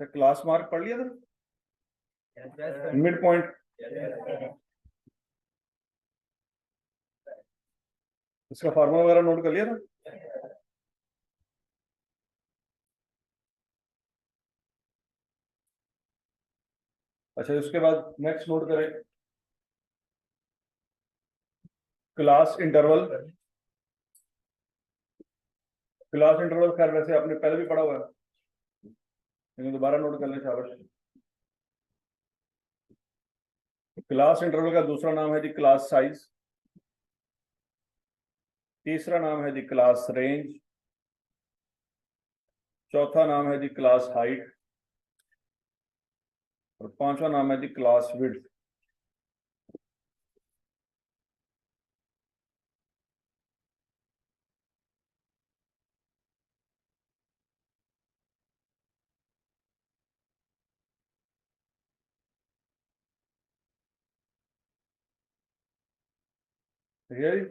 Class mark पढ़ लिया था, मिड पॉइंट। इसका फार्मूला वगैरह नोट कर लिया था। अच्छा, उसके बाद नेक्स्ट नोट करें क्लास इंटरवल। क्लास इंटरवल खैर वैसे आपने पहले भी पढ़ा हुआ है, लेकिन दोबारा नोट कर लें शाबाश। क्लास इंटरवल का दूसरा नाम है जी क्लास साइज, तीसरा नाम है जी क्लास रेंज, चौथा नाम है जी क्लास हाइट, और पांचवा नाम है जी क्लास विड्थ। ठीक है जी।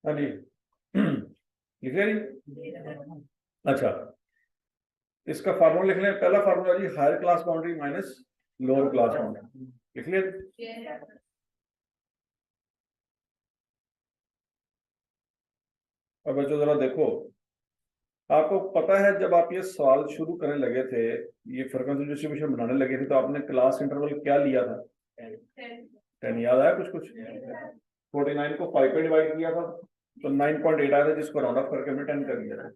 हाँ जी, लिख लिया जी। अच्छा, इसका फार्मूला लिख लें। पहला फार्मूला जी higher class boundary minus lower class boundary, लिख लिया। अब बच्चों जरा देखो, आपको पता है जब आप ये सवाल शुरू करने लगे थे, ये फ्रीक्वेंसी डिस्ट्रीब्यूशन बनाने लगे थे, तो आपने क्लास इंटरवल क्या लिया था? 10। याद आया कुछ कुछ? 49 को 5 पे डिवाइड किया था तो 9.8 आया था, जिसको राउंड ऑफ करके हमने 10 कर दिया था।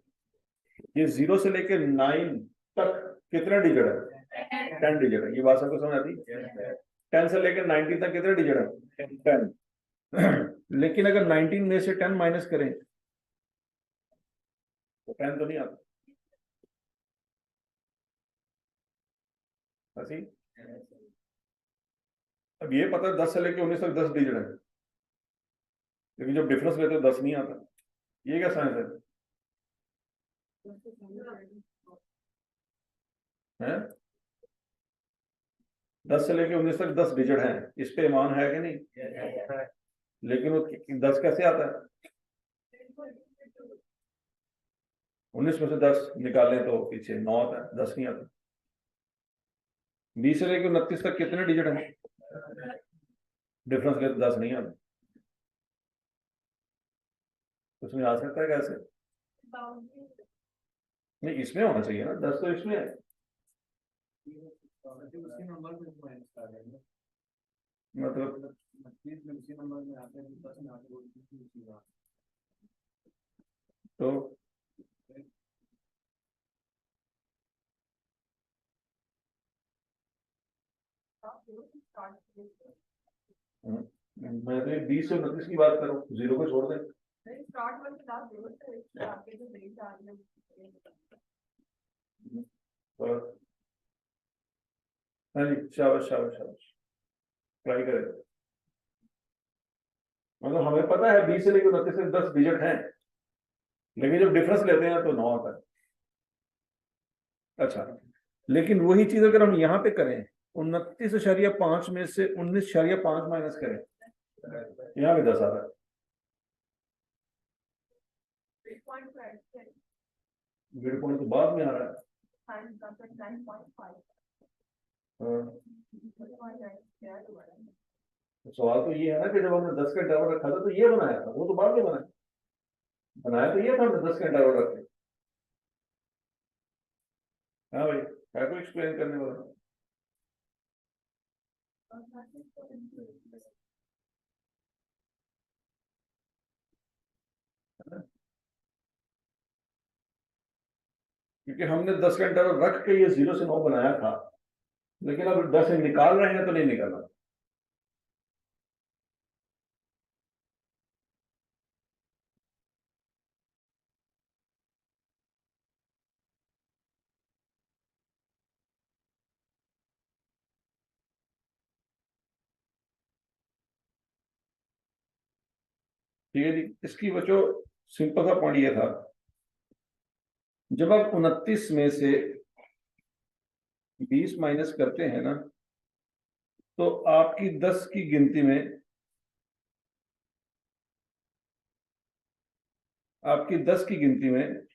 ये 0 से लेके 9 तक कितने डिजिट है? 10 डिजिट है। ये बात सबको समझ आती है? 10 से लेकर 19 तक कितने डिजिट है? 10। लेकिन अगर 19 में से 10 माइनस करें तो 10 तो नहीं आता। ऐसी अब ये पता है 10 से लेकर 19 तक 10 डिजिट है, लेकिन जब डिफरेंस लेते हो 10 नहीं आता। ये क्या साइंस है? 10 से लेकर 19 तक 10 डिजिट हैं, इस पे ईमान है कि नहीं? लेकिन वो 10 कैसे आता है? 19 में से 10 निकालें तो पीछे 9 आता है, 10 नहीं आता। 20 से लेकर 29 तक कितने डिजिट हैं? डिफरेंस ले तो 10 नहीं आता। उसमें आ सकता है कैसे? नहीं, इसमें होना चाहिए ना, 10 तो इसमें है। मतलब तो मैं तो 20 से 29 की बात करूं, 0 को छोड़ दें। हाँ जी, शाबाश शाबाश शाबाश, ट्राई करें। मतलब हमें पता है 20 से लेकर 29 तक 10 डिजिट हैं, लेकिन जब डिफरेंस लेते हैं तो 9 आता है। अच्छा, लेकिन वही चीज अगर हम यहाँ पे करें, 29.5 में से 19.5 माइनस करें, यहाँ भी 10 आता है। मिड पॉइंट तो बाद में आ रहा है। हाँ। सवाल तो ये है ना कि जब हमने 10 का इंटरवल रखा था तो ये बनाया था, वो तो बाद में बनाया, बनाया तो ये था हमने 10 का इंटरवल रख के। हाँ भाई, है कोई एक्सप्लेन करने वाला? क्योंकि हमने 10 का इंटरवल रख के ये 0 से 9 बनाया था, लेकिन अब 10 से निकाल रहे हैं तो नहीं निकालना। ठीक है जी, इसकी वजह सिंपल सा पॉइंट ये था, जब आप 29 में से 20 माइनस करते हैं ना, तो आपकी 10 की गिनती में, आपकी 10 की गिनती में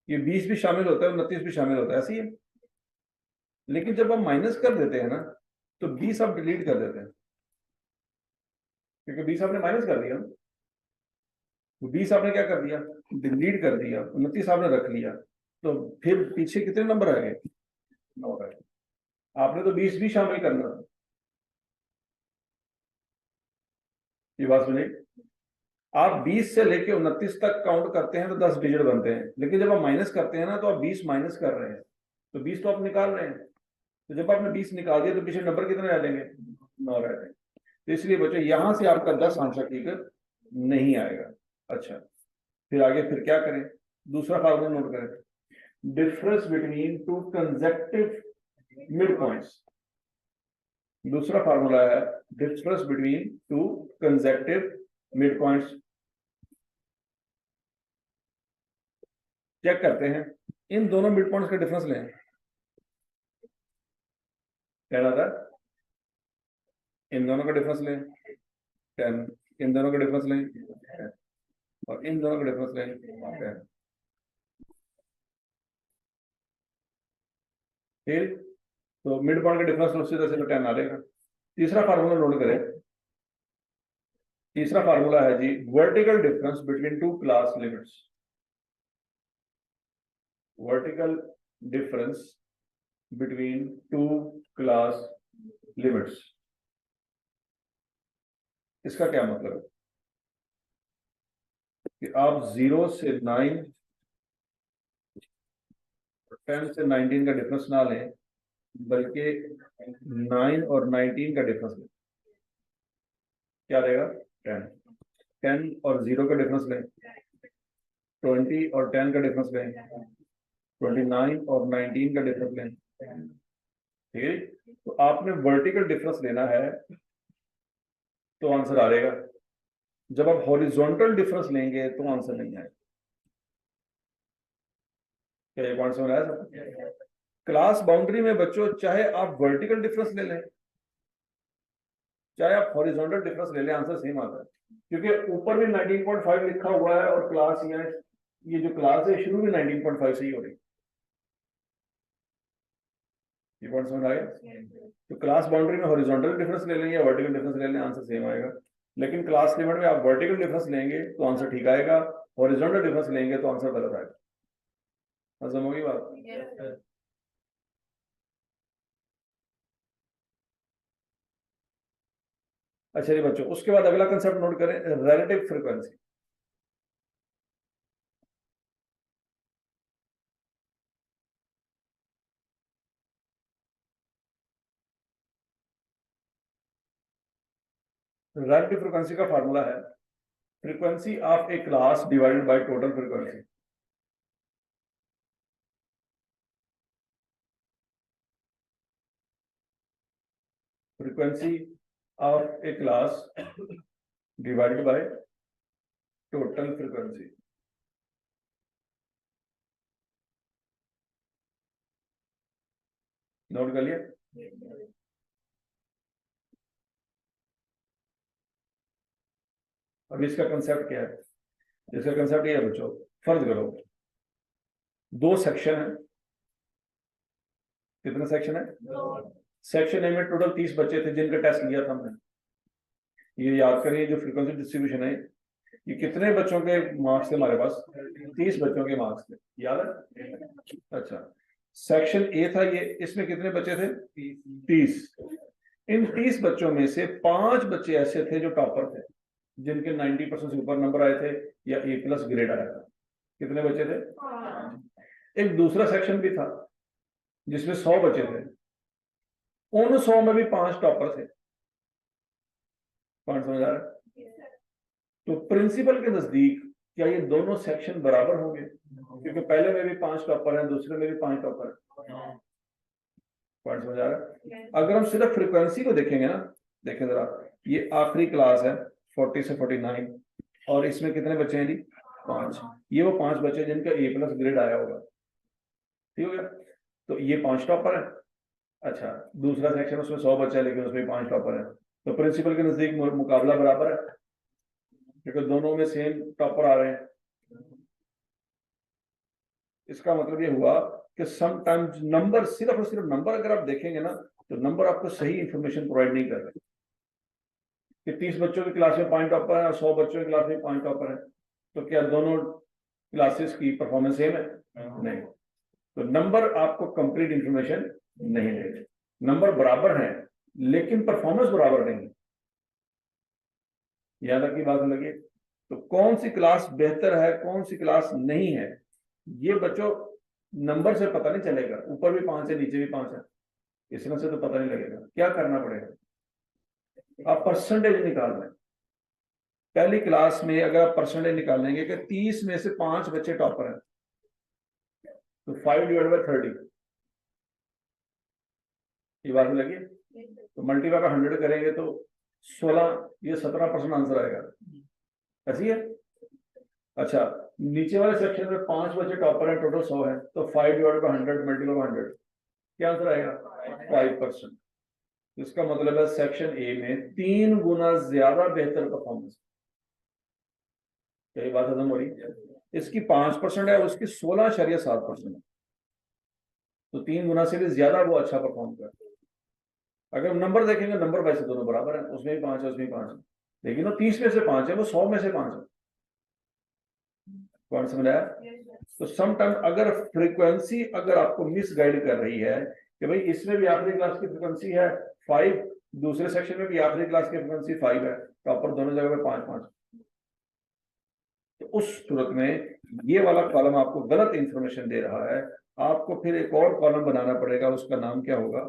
ये 20 भी शामिल होता है, 29 भी शामिल होता है, ऐसी है। लेकिन जब हम माइनस कर देते हैं ना, तो 20 आप डिलीट कर देते हैं, क्योंकि 20 आपने माइनस कर दिया, तो 20 आपने क्या कर दिया, डिलीट कर दिया, 29 आपने रख लिया, तो फिर पीछे कितने नंबर आ गए, 9 आ गए। आपने तो 20 भी शामिल करना था। ये बात सुनिए, आप 20 से लेके 29 तक काउंट करते हैं तो 10 डिजिट बनते हैं, लेकिन जब आप माइनस करते हैं ना, तो आप 20 माइनस कर रहे हैं, तो 20 तो आप निकाल रहे हैं, तो जब आपने 20 निकाल दिया तो पीछे नंबर कितने रह जाएंगे, 9 रह जाएंगे। तो इसलिए बच्चों यहां से आपका 10 आंसर ठीक नहीं आएगा। अच्छा, फिर आगे फिर क्या करें, दूसरा फार्मूला नोट करें, difference between two consecutive mid points. दूसरा फार्मूला है difference between two consecutive mid points. Check करते हैं, इन दोनों मिड पॉइंट्स का डिफरेंस लें, क्या आता है, इन दोनों का डिफरेंस लें 10, इन दोनों का डिफरेंस लें 10, और इन दोनों का डिफरेंस लें 10। फिर तो मिड पॉइंट का डिफरेंस उसी तरह से 10 आ जाएगा। तीसरा फार्मूला नोट करें, तीसरा फार्मूला है जी vertical difference between two class limits. Vertical difference between two class limits, इसका क्या मतलब है कि आप 0 से 9, 10 से 19 का डिफरेंस ना लें, बल्कि 9 और 19 का डिफरेंस लें। क्या रहेगा, 10, 10 और 0 का डिफरेंस लें, 20 और 10 का डिफरेंस लें, 29 और 19 का डिफरेंस लें। ठीक है, तो आपने वर्टिकल डिफरेंस लेना है तो आंसर आ जाएगा, जब आप हॉरिजॉन्टल डिफरेंस लेंगे तो आंसर नहीं आएगा। क्या ये पॉइंट समझ आया सब? क्लास बाउंड्री में बच्चों चाहे आप वर्टिकल डिफरेंस ले लें, चाहे आप हॉरिजॉन्टल डिफरेंस ले लें, आंसर सेम आता है, क्योंकि ऊपर भी 19.5 लिखा हुआ है और क्लास ये जो क्लास है शुरू भी 19.5 से ही हो रही है। ये पॉइंट समझ आया? तो क्लास बाउंड्री में हॉरिजॉन्टल डिफरेंस ले लें या वर्टिकल डिफरेंस ले लें, आंसर सेम आएगा। लेकिन क्लास लिमिट में आप वर्टिकल डिफरेंस लेंगे तो आंसर ठीक आएगा, हॉरिजॉन्टल डिफरेंस लेंगे तो आंसर गलत आएगा। हजम होगी बात? अच्छा जी बच्चों, उसके बाद अगला कंसेप्ट नोट करें, रिलेटिव फ्रीक्वेंसी। रिलेटिव फ्रीक्वेंसी का फार्मूला है frequency of A class divided by total frequency. Frequency of A class divided by total frequency. Note कर लिया? अब इसका कंसेप्ट क्या है, इसका कंसेप्ट ये है बच्चों, फर्ज करो दो सेक्शन है, कितने सेक्शन है? सेक्शन ए में टोटल 30 बच्चे थे जिनका टेस्ट लिया था हमने। ये याद करिए जो फ्रीक्वेंसी डिस्ट्रीब्यूशन है, ये कितने बच्चों के मार्क्स थे हमारे पास? 30 बच्चों के मार्क्स थे, याद है? अच्छा, सेक्शन ए था ये, इसमें कितने बच्चे थे? 30। इन 30 बच्चों में से 5 बच्चे ऐसे थे जो टॉपर थे, जिनके 90% से ऊपर नंबर आए थे या A+ ग्रेड आया था। कितने बच्चे थे? एक दूसरा सेक्शन भी था जिसमें 100 बच्चे थे, उन 100 में भी 5 टॉपर थे। पॉइंट समझ आ रहा है? तो प्रिंसिपल के नजदीक क्या ये दोनों सेक्शन बराबर होंगे? क्योंकि पहले में भी 5 टॉपर हैं, दूसरे में भी 5 टॉपर हैं। पॉइंट समझ आ रहा है? अगर हम सिर्फ फ्रीक्वेंसी को देखेंगे ना, देखें जरा, ये आखिरी क्लास है 40 से 49, और इसमें कितने बच्चे हैं जी? 5। ये वो 5 बच्चे जिनका A+ ग्रेड आया होगा, ठीक हो गया? तो ये 5 टॉपर है। अच्छा, दूसरा सेक्शन उसमें 100 बच्चे हैं लेकिन उसमें 5 टॉपर है, तो प्रिंसिपल के नजदीक मुकाबला बराबर है, क्योंकि दोनों में सेम टॉपर आ रहे हैं। इसका मतलब ये हुआ कि समटाइम्स नंबर, सिर्फ और सिर्फ नंबर अगर आप देखेंगे ना, तो नंबर आपको सही इंफॉर्मेशन प्रोवाइड नहीं कर रहे। कि 30 बच्चों की क्लास में 5 टॉपर है और 100 बच्चों की क्लास में 5 टॉपर है, तो क्या दोनों क्लासेस की परफॉर्मेंस सेम है? नहीं। तो नंबर आपको कंप्लीट इंफॉर्मेशन नहीं देते। नंबर बराबर है लेकिन परफॉर्मेंस बराबर नहीं। याद रखिए बात लगी। तो कौन सी क्लास बेहतर है, कौन सी क्लास नहीं है, ये बच्चों नंबर से पता नहीं चलेगा। ऊपर भी 5 है, नीचे भी 5 है, इसमें से तो पता नहीं लगेगा। क्या करना पड़ेगा? आप परसेंटेज निकाल लें। पहली क्लास में अगर आप परसेंटेज निकालेंगे कि 30 में से 5 बच्चे टॉपर हैं, तो 5/30, ये बात में लगी। तो मल्टीप्लाई बाय 100 करेंगे तो 16, ये 17% आंसर आएगा। ऐसी है। अच्छा, नीचे वाले सेक्शन में 5 बच्चे टॉपर हैं, टोटल 100 है, तो 5/100 मल्टीप्लाई बाय 100, क्या आंसर आएगा? 5%। इसका मतलब है सेक्शन ए में 3 गुना ज्यादा बेहतर परफॉर्मेंस। यही बात खत्म हो रही। इसकी 5% है, उसकी 16.7% है, तो 3 गुना से भी ज्यादा वो अच्छा परफॉर्म कर। अगर नंबर देखेंगे, नंबर वैसे दोनों बराबर है, उसमें भी 5 है, उसमें भी 5 है, लेकिन वो 30 में से 5 है, वो 100 में से 5 है। कौन समझ आया? तो समटाइम अगर फ्रीक्वेंसी अगर आपको मिस गाइड कर रही है कि भाई इसमें भी आखिरी क्लास की फ्रीक्वेंसी है 5, दूसरे सेक्शन में भी आखिरी क्लास की फ्रीक्वेंसी 5 है, टॉपर दोनों जगह पे 5-5, तो उस सूरत में ये वाला कॉलम आपको गलत इंफॉर्मेशन दे रहा है। आपको फिर एक और कॉलम बनाना पड़ेगा, उसका नाम क्या होगा?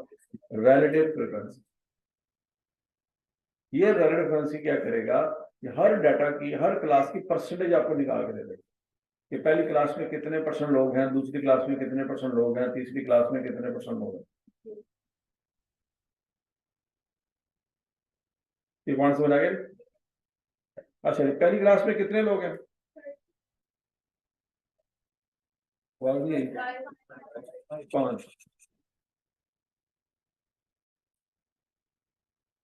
Relative frequency. ये रिलेटिव फ्रीक्वेंसी क्या करेगा? हर डाटा की, हर क्लास की परसेंटेज आपको निकाल के दे देगा कि पहली क्लास में कितने % लोग हैं, दूसरी क्लास में कितने % लोग हैं, तीसरी क्लास में कितने % लोग हैं। ये कौन समझ आ गया? अच्छा, पहली क्लास में कितने लोग हैं? 5।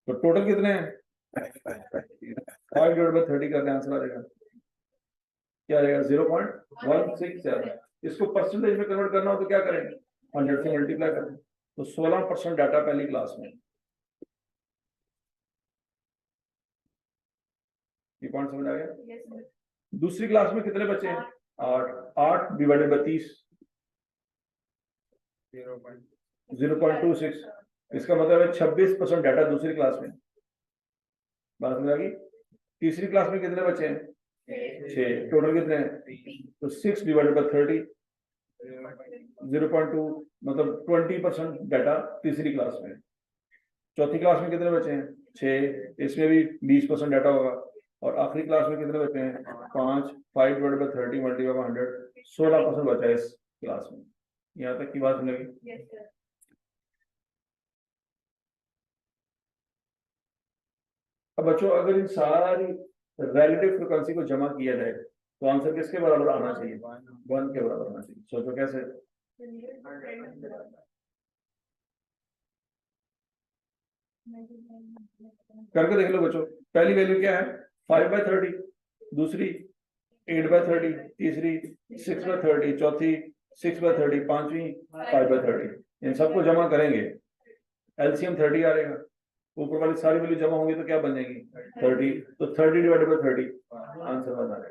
तो टोटल कितने हैं? 5/30 का आंसर आ जाएगा। क्या आ जाएगा? 0.167। इसको परसेंटेज में कन्वर्ट करना हो तो क्या करेंगे? 100 से मल्टीप्लाई करें, तो 16% डाटा पहली क्लास में। ये पॉइंट समझ आ गया? दूसरी क्लास में कितने बच्चे हैं? 8/30, 0.26। इसका मतलब है 26% डाटा दूसरी क्लास में। बात समझ आ गई? तीसरी क्लास में कितने बच्चे हैं? 6। टोटल कितने हैं? तो 6/30, 0.2, मतलब 20% डाटा तीसरी क्लास में। चौथी क्लास में कितने बच्चे हैं? 6। इसमें भी 20% डाटा होगा। और आखिरी क्लास में कितने बच्चे हैं? 5। 5/30 मल्टीप्लाई बाय 100, 16% बचा है इस क्लास में। यहाँ तक की बात सुनेगी? अब बच्चों, अगर इन सारी रिलेटिव फ्रीक्वेंसी को जमा किया जाए तो आंसर किसके बराबर आना चाहिए? 1 के बराबर आना चाहिए। सोचो कैसे? करके देख लो बच्चों। पहली वैल्यू क्या है? 5/30, दूसरी 8/30, तीसरी 6/30, चौथी 6/30, पांचवी 5/30। इन सबको जमा करेंगे, एलसीएम 30 आ रहेगा, ऊपर वाली सारी वैल्यू जमा होंगी तो क्या बन जाएगी 30, तो 30 डिवाइडेड बाय 30 आंसर बन रहेगा।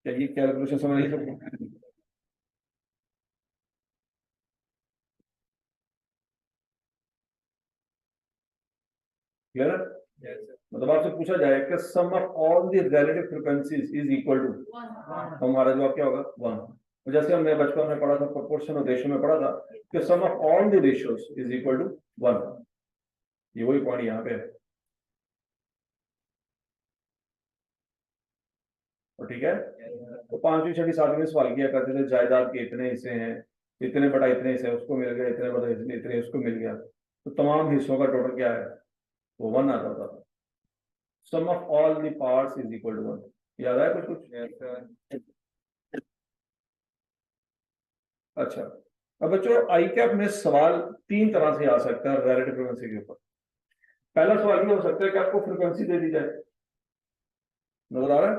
क्या ये कैलकुलेशन समझ नहीं सकते? क्लियर है? मतलब आपसे पूछा जाए कि sum of all the relative frequencies is equal to, हमारा जवाब क्या होगा 1। जैसे हमने बचपन में पढ़ा था, प्रोपोर्शन और रेशियो में पढ़ा था कि sum of all the ratios is equal to 1। ये वही पॉइंट यहाँ पे है, और ठीक है। तो 5वीं 6वीं 7वीं सवाल किया करते थे, जायदाद के इतने हिस्से हैं, इतने बड़ा इतने हिस्से उसको मिल गया, इतने बड़ा इतने उसको मिल गया, तो तमाम हिस्सों का टोटल क्या है, वो 1 आता होता था। Sum of all the parts is equal to 1। याद आया कुछ कुछ? अच्छा, अब बच्चों आई कैप में सवाल 3 तरह से आ सकता है रिलेटिव फ्रीक्वेंसी के ऊपर। पहला सवाल ये हो सकता है कि आपको फ्रीक्वेंसी दे दी जाए, नजर आ रहा है?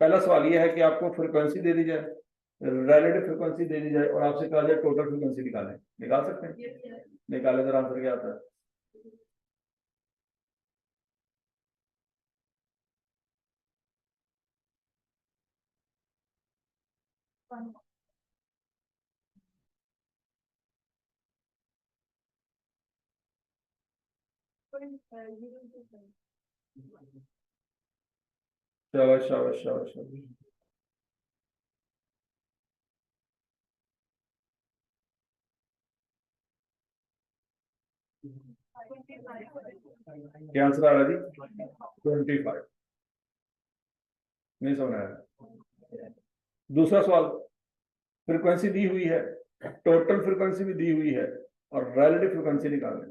पहला सवाल ये है कि आपको फ्रीक्वेंसी दे दी जाए, रिलेटिव फ्रीक्वेंसी दे दी जाए, और आपसे कहा जाए टोटल फ्रीक्वेंसी निकालें। निकाल सकते हैं? निकाले जरा, आंसर क्या आता है? शाबाश शाबाश शाबाश शाबाश। क्या आंसर आ रहा है जी? 25। नहीं समझ आया। दूसरा सवाल, फ्रीक्वेंसी दी हुई है, टोटल फ्रीक्वेंसी भी दी हुई है, और रिलेटिव फ्रीक्वेंसी निकालना।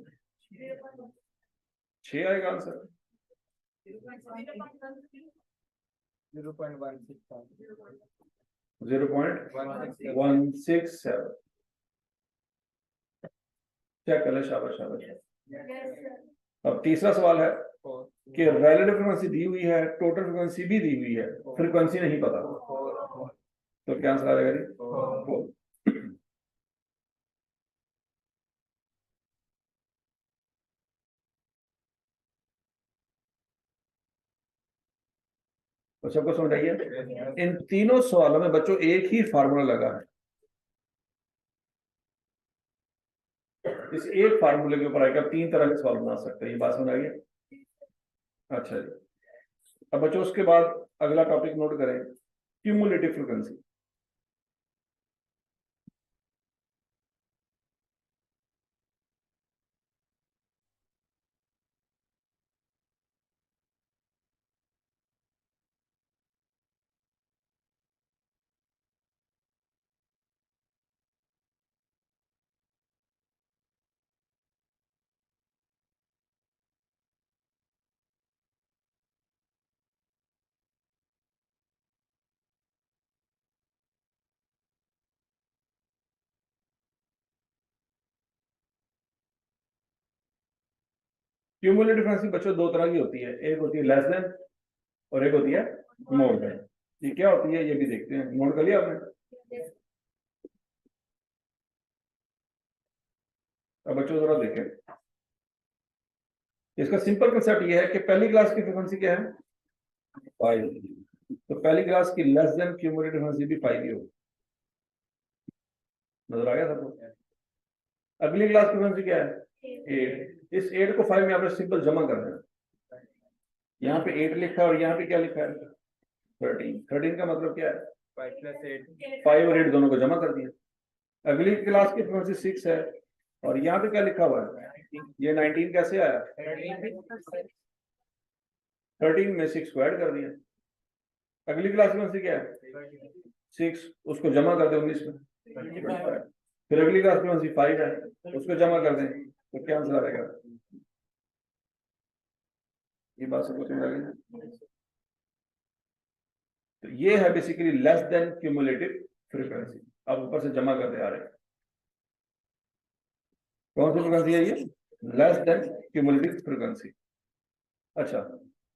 6 आएगा आंसर। 0.167। चेक कर ले, शाबाश शाबाश। अब तीसरा सवाल है कि रिलेटिव फ्रीक्वेंसी दी हुई है, टोटल फ्रीक्वेंसी भी दी हुई है, फ्रीक्वेंसी नहीं पता, तो क्या आंसर आ जाएगा जी? तो सबको समझ आइए, इन तीनों सवालों में बच्चों एक ही फार्मूला लगा है, इस एक फार्मूले के ऊपर आकर 3 तरह के सवाल बना सकते हैं। ये बात समझ आइए? अच्छा जी, अब बच्चों उसके बाद अगला टॉपिक नोट करें, क्यूमुलेटिव फ्रीक्वेंसी। क्यूमुलेटिव फ्रीक्वेंसी बच्चों 2 तरह की होती है, एक होती है लेस देन और एक होती है मोर देन। ये क्या होती है ये भी देखते हैं, नोट कर लिया आपने? अब बच्चों जरा देखें, इसका सिंपल कंसेप्ट ये है कि पहली क्लास की फ्रीक्वेंसी क्या है 5, तो पहली क्लास की लेस देन क्यूमुलेटिव फ्रीक्वेंसी भी 5 ही होगी। नजर आ गया सबको? अगली क्लास की फ्रीक्वेंसी क्या है 8। इस 8 को 5 में आपने सिंपल जमा कर देना, यहाँ पे 8 लिखा है और यहाँ पे क्या लिखा है 13। 13 का मतलब क्या है 5 और 8 दोनों को जमा कर दिया। अगली क्लास की फ्रीक्वेंसी 6 है, और यहाँ पे क्या लिखा हुआ है, ये 19 कैसे आया 13 में 6 को ऐड कर दिया। अगली क्लास में से क्या है 6, उसको जमा कर दे 19 में। फिर अगली क्लास में 5 है, उसको जमा कर दें, तो क्या आंसर आएगा? ये बात सबको समझ आ गई? तो ये है basically less than cumulative frequency. अब ऊपर से जमा करते आ रहे हैं, कौन सी फ्रीक्वेंसी है ये? Less than cumulative frequency. अच्छा,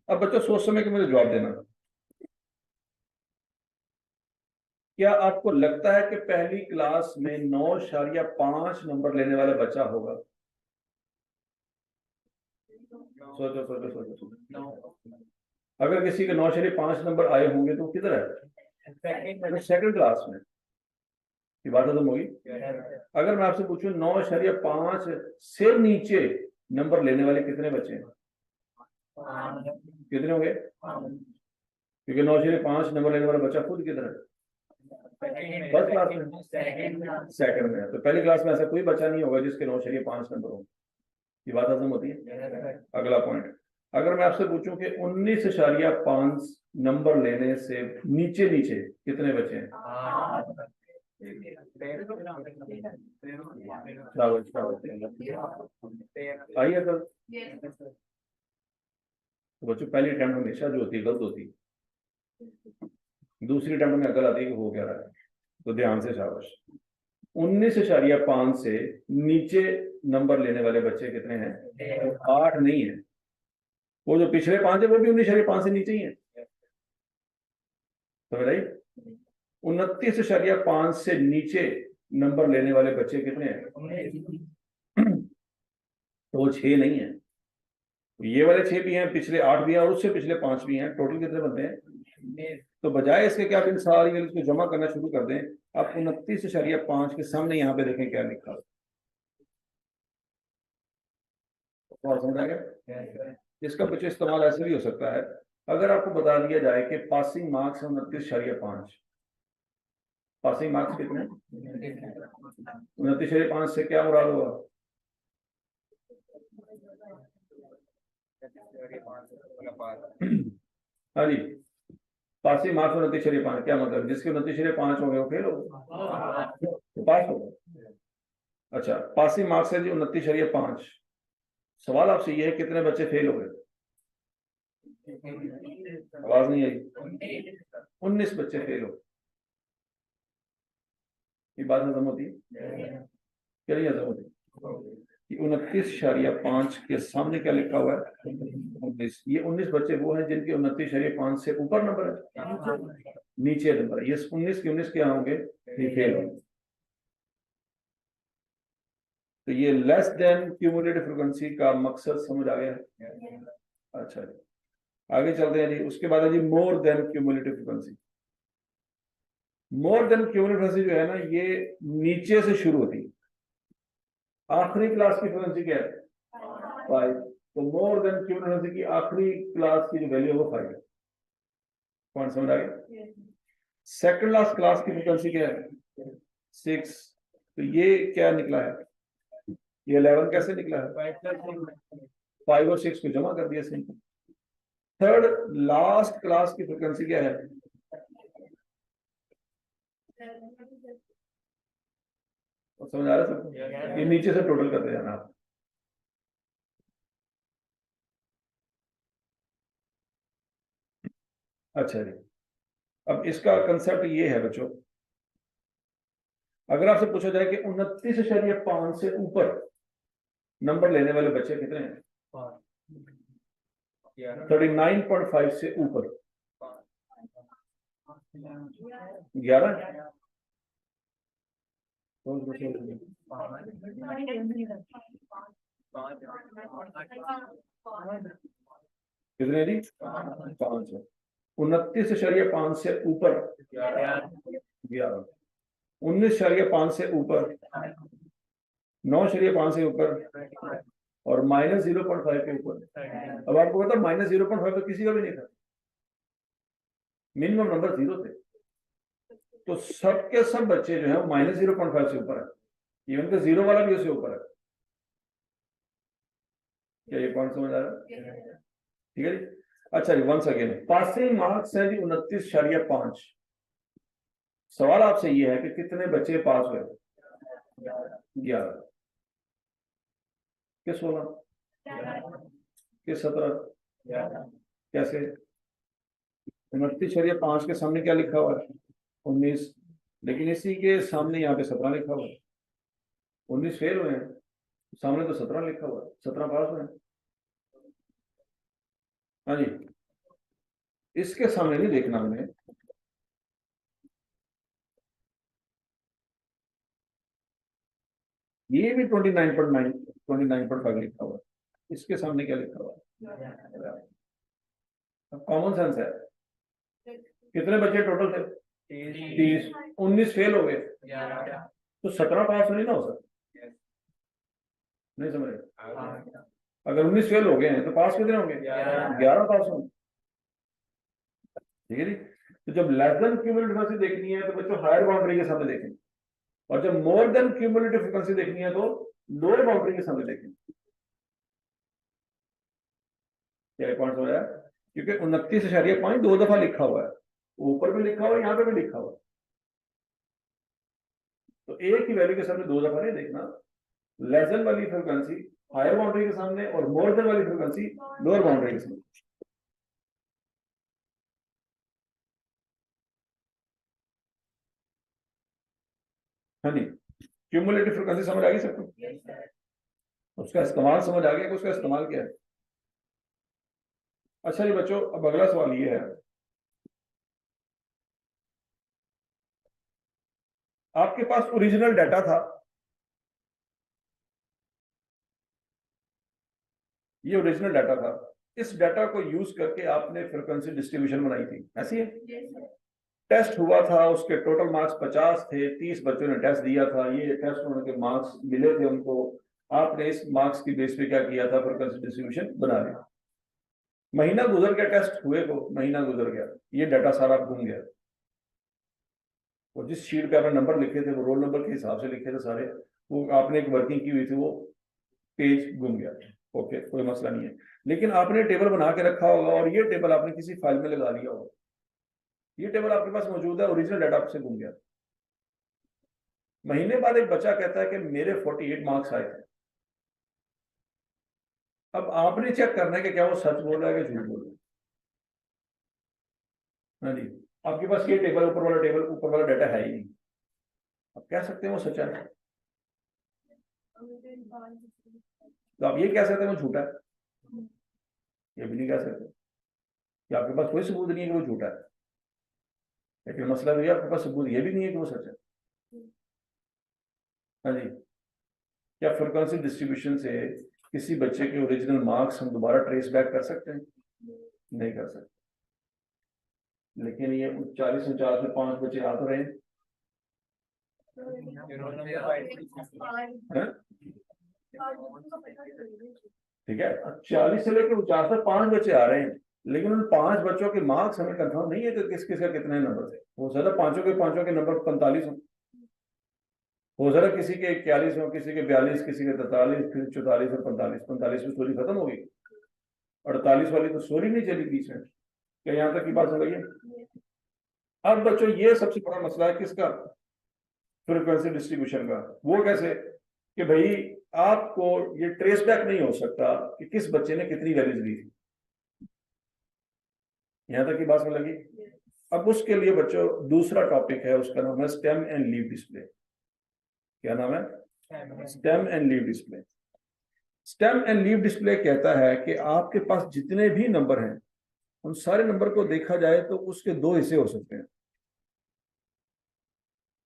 अब बच्चों सोच समय के मुझे जवाब देना। क्या आपको लगता है कि पहली क्लास में 9.5 नंबर लेने वाला बच्चा होगा? सोचो सोचो सोचो सोचो। अगर किसी के 9.5 नंबर आए होंगे तो किधर है? सेकंड क्लास में। ये बात खत्म होगी। अगर मैं आपसे पूछूं 9.5 से नीचे नंबर लेने वाले कितने बच्चे हैं? कितने होंगे? क्योंकि 9.5 नंबर लेने वाला बच्चा खुद किधर है? फर्स्ट क्लास में, सेकंड में। तो पहली क्लास में ऐसा कोई बच्चा नहीं होगा जिसके 9.5 नंबर हो। ये बात खत्म होती है। अगला पॉइंट, अगर मैं आपसे पूछूं कि 19.5 नंबर लेने से नीचे नीचे कितने बच्चे हैं? आइए सर। तो बच्चों पहली अटेम्प्ट हमेशा जो होती है गलत होती है, दूसरी अटेम्प्ट में अकल आती है कि हो क्या रहा है। तो ध्यान से शाबाश। 19.5 से नीचे नंबर लेने वाले बच्चे कितने हैं? 8 नहीं है। वो जो पिछले 5 है वो भी 19.5 से नीचे ही है। तो भाई 29.5 से नीचे नंबर लेने वाले बच्चे कितने हैं? तो वो 6 नहीं है। ये वाले 6 भी हैं, पिछले 8 भी हैं, और उससे पिछले 5 भी हैं। टोटल कितने बनते हैं? तो बजाय इसके कि आप इन सारी वैल्यूज को जमा करना शुरू कर दें, आप 29.5 के सामने यहाँ पे देखें क्या लिखा है। तो समझ आ गया? इसका कुछ इस्तेमाल ऐसे भी हो सकता है, अगर आपको बता दिया जाए कि पासिंग मार्क्स 29.5, पासिंग मार्क्स कितने? 29.5 से क्या मुराद होगा? हाँ जी, पासिंग मार्क्स 29.5 क्या मतलब? जिसके 29.5 हो गए वो फेल हो, तो पास होगा। अच्छा, पासिंग मार्क्स है जी 29.5। सवाल आपसे ये है कितने बच्चे फेल हो गए? आवाज नहीं आई। 19 बच्चे फेल हो। ये बात खत्म होती है? क्या नहीं खत्म होती? 29.5 के सामने क्या लिखा हुआ है? 19। ये 19 बच्चे वो हैं जिनके 29.5 से ऊपर नंबर है, नीचे नंबर है। ये 19 के 19 क्या होंगे? फेल होंगे। तो ये लेस देन क्यूमुलेटिव फ्रीक्वेंसी का मकसद समझ आ गया? अच्छा जी, आगे चलते हैं जी। उसके बाद है जी more than cumulative frequency. More than cumulative frequency जो है ना, ये नीचे से शुरू होती है। आखिरी क्लास की फ्रीक्वेंसी क्या है? 5। तो मोर देन क्यूमुलेटिव फ्रीक्वेंसी की आखिरी क्लास की जो वैल्यू है वो 5 है। कौन समझ आ गया? सेकंड लास्ट क्लास की फ्रीक्वेंसी क्या है? 6। तो ये क्या निकला है? ये 11 कैसे निकला है? 5 और 6 को जमा कर दिया सिंपल। थर्ड लास्ट क्लास की फ्रीक्वेंसी क्या है? समझ आ रहा है सबको? ये नीचे से टोटल करते जाना आप। अच्छा जी, अब इसका कंसेप्ट ये है बच्चों, अगर आपसे पूछा जाए कि 29.5 से ऊपर नंबर लेने वाले बच्चे कितने हैं? 39.5 से ऊपर 11। कितने जी? 5 है। 29.5 से ऊपर 11, 19.5 से ऊपर 9.5 से ऊपर, और -0.5 के ऊपर। अब आपको पता -0.5 तो किसी का भी नहीं था, मिनिमम नंबर 0 थे। तो सबके सब बच्चे जो है वो -0.5 से ऊपर है। इवन के 0 वाला भी उससे ऊपर है। क्या ये पॉइंट समझ आ रहा है? ठीक है जी। अच्छा जी, वंस अगेन पासिंग मार्क्स है जी 29.5। सवाल आपसे ये है कि कितने बच्चे पास हुए? 11 के 16 के 17। कैसे? 29.5 के सामने क्या लिखा हुआ है? 19। लेकिन इसी के सामने यहाँ पे 17 लिखा हुआ है। 19 फेल हुए हैं, सामने तो 17 लिखा हुआ है, 17 पास हुए हैं। हाँ जी, इसके सामने नहीं देखना हमें, ये भी 29.9 29.5 लिखा हुआ है, इसके सामने क्या लिखा हुआ है? कॉमन सेंस है। कितने बच्चे टोटल थे? 30। 19 फेल हो गए तो 17 पास नहीं ना हो सकते? नहीं समझ रहे? अगर 19 फेल हो गए हैं तो पास कितने होंगे? 11 पास होंगे। ठीक है जी। तो जब लेस देन क्यूमुलेटिव फ्रीक्वेंसी देखनी है तो बच्चों हायर बाउंड्री के सामने देखेंगे, और जब मोर देन क्यूमुलेटिव फ्रीक्वेंसी देखनी है तो लोअर बाउंड्री के सामने देखेंगे। क्या पॉइंट हो रहा है? क्योंकि 29.5 दो दफा लिखा हुआ है, ऊपर भी लिखा हुआ है, यहाँ पे भी लिखा हुआ है, तो एक ही वैल्यू के सामने दो दफा नहीं देखना। लेस देन वाली फ्रीक्वेंसी हायर बाउंड्री के सामने और मोर देन वाली फ्रीक्वेंसी लोअर बाउंड्री के सामने। हाँ जी, क्यूमुलेटिव फ्रीक्वेंसी समझ आ गई सबको? उसका इस्तेमाल समझ आ गया कि उसका इस्तेमाल क्या है? अच्छा जी बच्चों, अब अगला सवाल ये है, आपके पास ओरिजिनल डाटा था, ये ओरिजिनल डाटा था, इस डाटा को यूज करके आपने फ्रीक्वेंसी डिस्ट्रीब्यूशन बनाई थी, ऐसी है? टेस्ट हुआ था, उसके टोटल मार्क्स 50 थे, 30 बच्चों ने टेस्ट दिया था, ये टेस्ट होने के मार्क्स मिले थे उनको, आपने इस मार्क्स की बेस पे क्या किया था? फ्रीक्वेंसी डिस्ट्रीब्यूशन बना लिया। महीना गुजर गया, टेस्ट हुए को महीना गुजर गया, ये डाटा सारा घूम गया, वो जिस शीट पे आपने नंबर लिखे थे वो रोल नंबर के हिसाब से लिखे थे सारे, वो आपने एक वर्किंग की हुई थी, वो पेज घूम गया। ओके, कोई मसला नहीं है, लेकिन आपने टेबल बना के रखा होगा और ये टेबल आपने किसी फाइल में लगा लिया होगा, ये टेबल आपके पास मौजूद है, ओरिजिनल डाटा से घूम गया। महीने बाद एक बच्चा कहता है कि मेरे 48 मार्क्स आए थे। अब आपने चेक करना है कि क्या वो सच बोल रहा है कि झूठ बोल रहा है। हाँ जी, आपके पास ये टेबल, ऊपर वाला डाटा है ही नहीं, आप कह सकते हैं वो सच्चा है, तो आप ये कह सकते हैं वो झूठा है? ये भी नहीं कह सकते कि आपके पास कोई सबूत नहीं है कि वो झूठा है, लेकिन मसला तो ये आपके पास सबूत ये भी नहीं है कि वो सच है। हाँ जी, क्या फ्रीक्वेंसी डिस्ट्रीब्यूशन से किसी बच्चे के ओरिजिनल मार्क्स हम दोबारा ट्रेस बैक कर सकते हैं? नहीं कर सकते, लेकिन ये 40 में 5 बच्चे आ तो रहे हैं। ठीक है, 40 से लेकर 49 तक 5 बच्चे आ रहे हैं, लेकिन उन 5 बच्चों के मार्क्स हमें कंफर्म नहीं है कि किस किस का कितने नंबर थे। हो सकता है पांचों के नंबर 45 हो सकता है किसी के 41 हो, किसी के 42, किसी के 43, फिर 44 और 45 में स्टोरी खत्म होगी। 48 वाली तो स्टोरी नहीं चली बीच में। क्या यहाँ तक की बात समझिए? अब बच्चों ये सबसे बड़ा मसला है किसका? फ्रीक्वेंसी डिस्ट्रीब्यूशन का। वो कैसे कि भाई आपको ये ट्रेस बैक नहीं हो सकता कि किस बच्चे ने कितनी वैल्यूज दी थी। यहां तक की बात समझ लगी? अब उसके लिए बच्चों दूसरा टॉपिक है, उसका नाम है स्टेम एंड लीव डिस्प्ले। क्या नाम है? Stem and leave display. Stem and leave display कहता है कि आपके पास जितने भी नंबर हैं उन सारे नंबर को देखा जाए तो उसके दो हिस्से हो सकते हैं।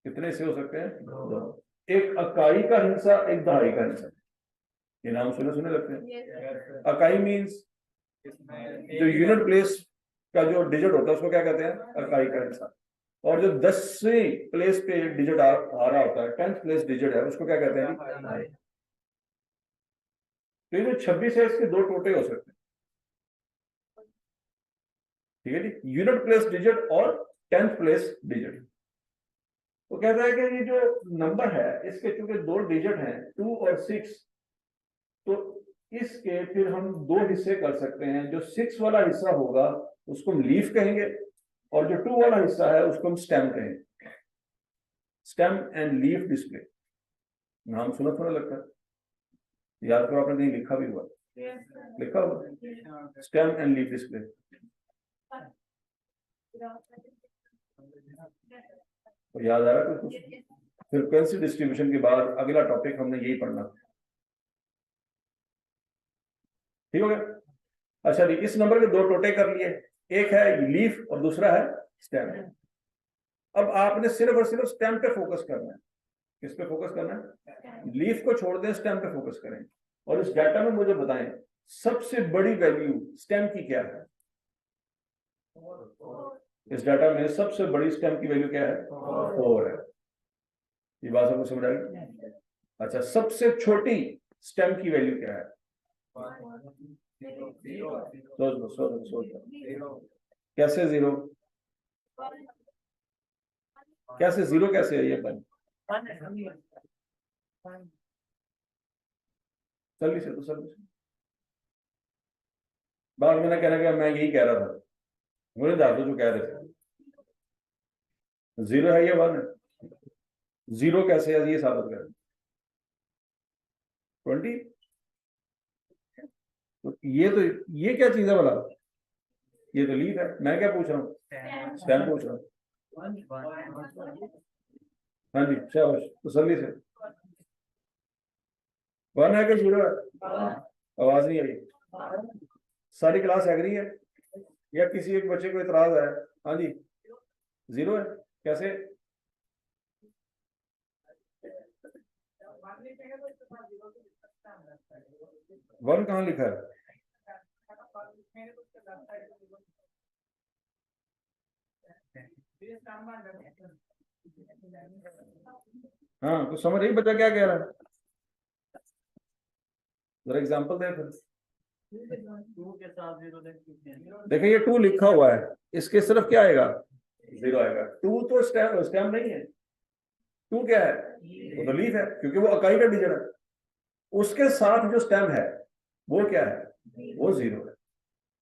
कितने हिस्से हो सकते हैं? दो। एक अकाई का हिस्सा, एक दहाई का हिस्सा। ये नाम सुने सुने लगते हैं। अकाई मीन्स जो यूनिट प्लेस का जो डिजिट होता है उसको क्या कहते हैं? अकाई का हिस्सा। और जो 10वीं प्लेस पे डिजिट आ रहा होता है, 10th प्लेस डिजिट है, उसको क्या कहते हैं? तो ये जो 26 है इसके दो टोटे हो सकते हैं। ठीक है जी, यूनिट प्लेस डिजिट और 10th प्लेस डिजिट। तो कहता है कि ये जो नंबर है इसके चूंकि दो डिजिट हैं 2 और 6, तो इसके फिर हम दो हिस्से कर सकते हैं। जो 6 वाला हिस्सा होगा उसको हम लीफ कहेंगे, और जो 2 वाला हिस्सा है उसको हम स्टेम कहेंगे। स्टेम एंड लीफ डिस्प्ले, नाम सुना सुना लगता है, याद करो, आपने नहीं लिखा भी हुआ? लिखा हुआ स्टेम एंड लीफ डिस्प्ले। तो याद आ रहा है कुछ? फ्रीक्वेंसी डिस्ट्रीब्यूशन के बाद अगला टॉपिक हमने यही पढ़ना। ठीक हो गया? अच्छा जी, इस नंबर के दो टोटे कर लिए, एक है लीफ और दूसरा है स्टेम। अब आपने सिर्फ और सिर्फ स्टेम पे फोकस करना है। किस पे फोकस करना है? लीफ को छोड़ दें, स्टेम पे फोकस करें। और इस डाटा में मुझे बताएं सबसे बड़ी वैल्यू स्टेम की क्या है? इस डाटा में सबसे बड़ी स्टेम की वैल्यू क्या है? 4 है। ये बात आपको समझ आई? अच्छा, सबसे छोटी स्टेम की वैल्यू क्या है? सोच कैसे जीरो? कैसे जीरो कैसे है ये पर? जल्दी से तो जल्दी से। बाद में कहना क्या, मैं यही कह रहा था, मुझे दादू जो कह रहे थे। जीरो है ये 1 है? जीरो कैसे है ये साबित करें। 20 तो ये क्या चीज है बोला? ये तो लीफ है। मैं क्या पूछ रहा हूँ? स्टेम पूछ रहा हूँ। हाँ जी, शाबाश, तसल्ली से। 1 है कि जीरो है? आवाज नहीं आई। सारी क्लास एग्री है या किसी एक बच्चे को इतराज है? हाँ जी, जीरो है। कैसे? 1 कहाँ लिखा है? हाँ, तो समझ रही बच्चा क्या कह रहा है? जरा एग्जांपल दे फिर। देखिए ये 2 लिखा हुआ है, इसके सिर्फ क्या आएगा? जीरो आएगा। 2 तो स्टेम नहीं है। 2 क्या है? वो तो लीफ है, क्योंकि वो इकाई का डिजिट है। उसके साथ जो स्टेम है वो क्या है? वो जीरो है।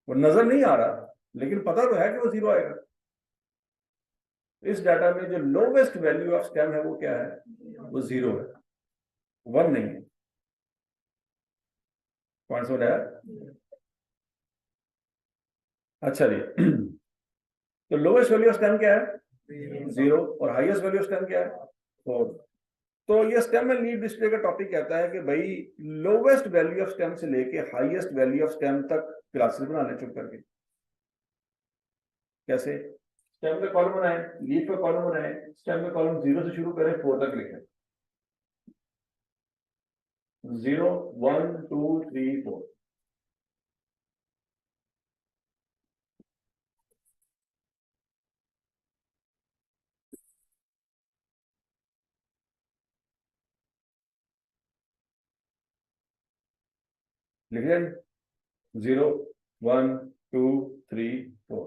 वो नजर नहीं आ रहा, लेकिन पता तो है कि वो जीरो आएगा। इस डाटा में जो लोवेस्ट वैल्यू ऑफ स्टेम है वो क्या है? वो जीरो है, 1 नहीं है। पॉइंट समझ आया? अच्छा जी। तो लोवेस्ट वैल्यू ऑफ स्टेम क्या है? जीरो। और हाईएस्ट वैल्यू ऑफ स्टेम क्या है? 4। तो ये स्टेम एंड लीफ डिस्प्ले का टॉपिक कहता है कि भाई लोवेस्ट वैल्यू ऑफ स्टेम से लेके हाईएस्ट वैल्यू ऑफ स्टेम तक क्लासेस बना ले चुप करके। कैसे? स्टेम पे कॉलम बनाए, लीफ पे कॉलम बनाए, स्टेम पे कॉलम 0 से शुरू करें, 4 तक लिखें। 0 1 2 3 4। लिख लिया? 0 1 2 3 4।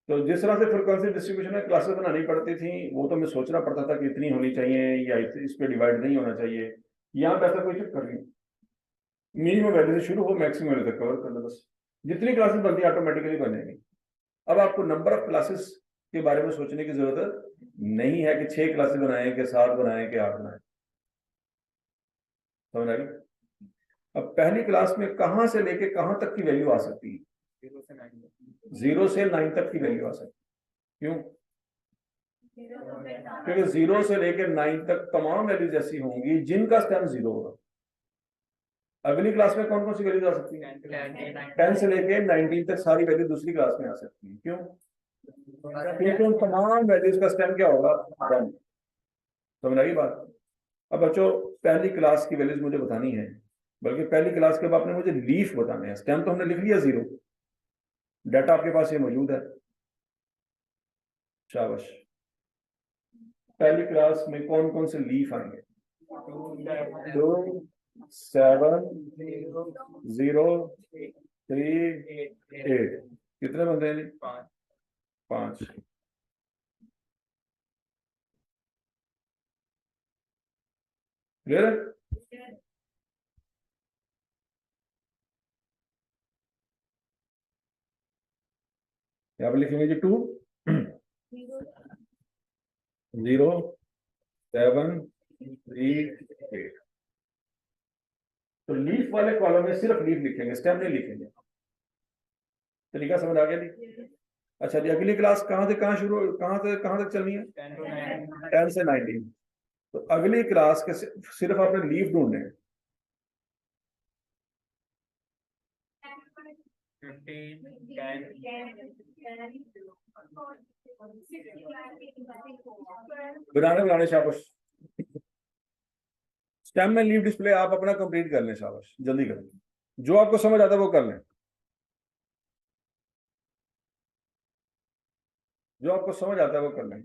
तो जिस तरह से फ्रीक्वेंसी डिस्ट्रीब्यूशन में क्लासेस बनानी पड़ती थी, वो तो मैं सोचना पड़ता था कि इतनी होनी चाहिए या इस पे डिवाइड नहीं होना चाहिए। यहाँ पे ऐसा कोई चक्कर नहीं, मिनिमम वैल्यू से शुरू हो मैक्सिमम वैल्यू तक कवर कर लो बस। जितनी क्लासेस बनती है ऑटोमेटिकली बनेगी। अब आपको नंबर ऑफ क्लासेस के बारे में सोचने की जरूरत नहीं है कि 6 क्लासेस बनाए कि 7 बनाए कि 8 बनाए। समझ आई? अब पहली क्लास में कहां से लेके कहां तक की वैल्यू आ सकती है? 0 से 9 तक की वैल्यू आ सकती है। क्यों? क्योंकि 0 से लेकर 9 तक तमाम वैल्यूज ऐसी होंगी जिनका स्टेम 0 होगा। अगली क्लास में कौन कौन सी वैल्यूज आ सकती है? 10 से लेकर 19 तक सारी वैल्यू दूसरी क्लास में आ सकती है। क्यों? क्योंकि उन तमाम वैल्यूज का स्टेम क्या होगा? 1। समझ आई बात? अब बच्चों, पहली क्लास की वैल्यूज मुझे बतानी है, बल्कि पहली क्लास के बाद आपने मुझे लीफ बताने हैं। स्टेम तो हमने लिख लिया 0, डाटा आपके पास ये मौजूद है। शाबाश। पहली क्लास में कौन कौन से लीफ आएंगे? 2 7 0 3 8। कितने बनते हैं? 5। क्लियर है? यहाँ पर लिखेंगे जी 2 0 7 3 8। तो लीफ वाले कॉलम में सिर्फ लीफ लिखेंगे, स्टेम नहीं लिखेंगे। तरीका समझ आ गया जी? अच्छा जी, अगली क्लास कहां से कहां शुरू, कहां तक चलनी है? 10 से 19। तो अगली क्लास के सिर्फ आपने लीफ ढूंढने हैं। बनाने बनाने शाबाश। स्टेम में लीव डिस्प्ले आप अपना कंप्लीट कर लें, शाबाश, जल्दी करें, जो आपको समझ आता है वो कर लें, जो आपको समझ आता है वो कर लें।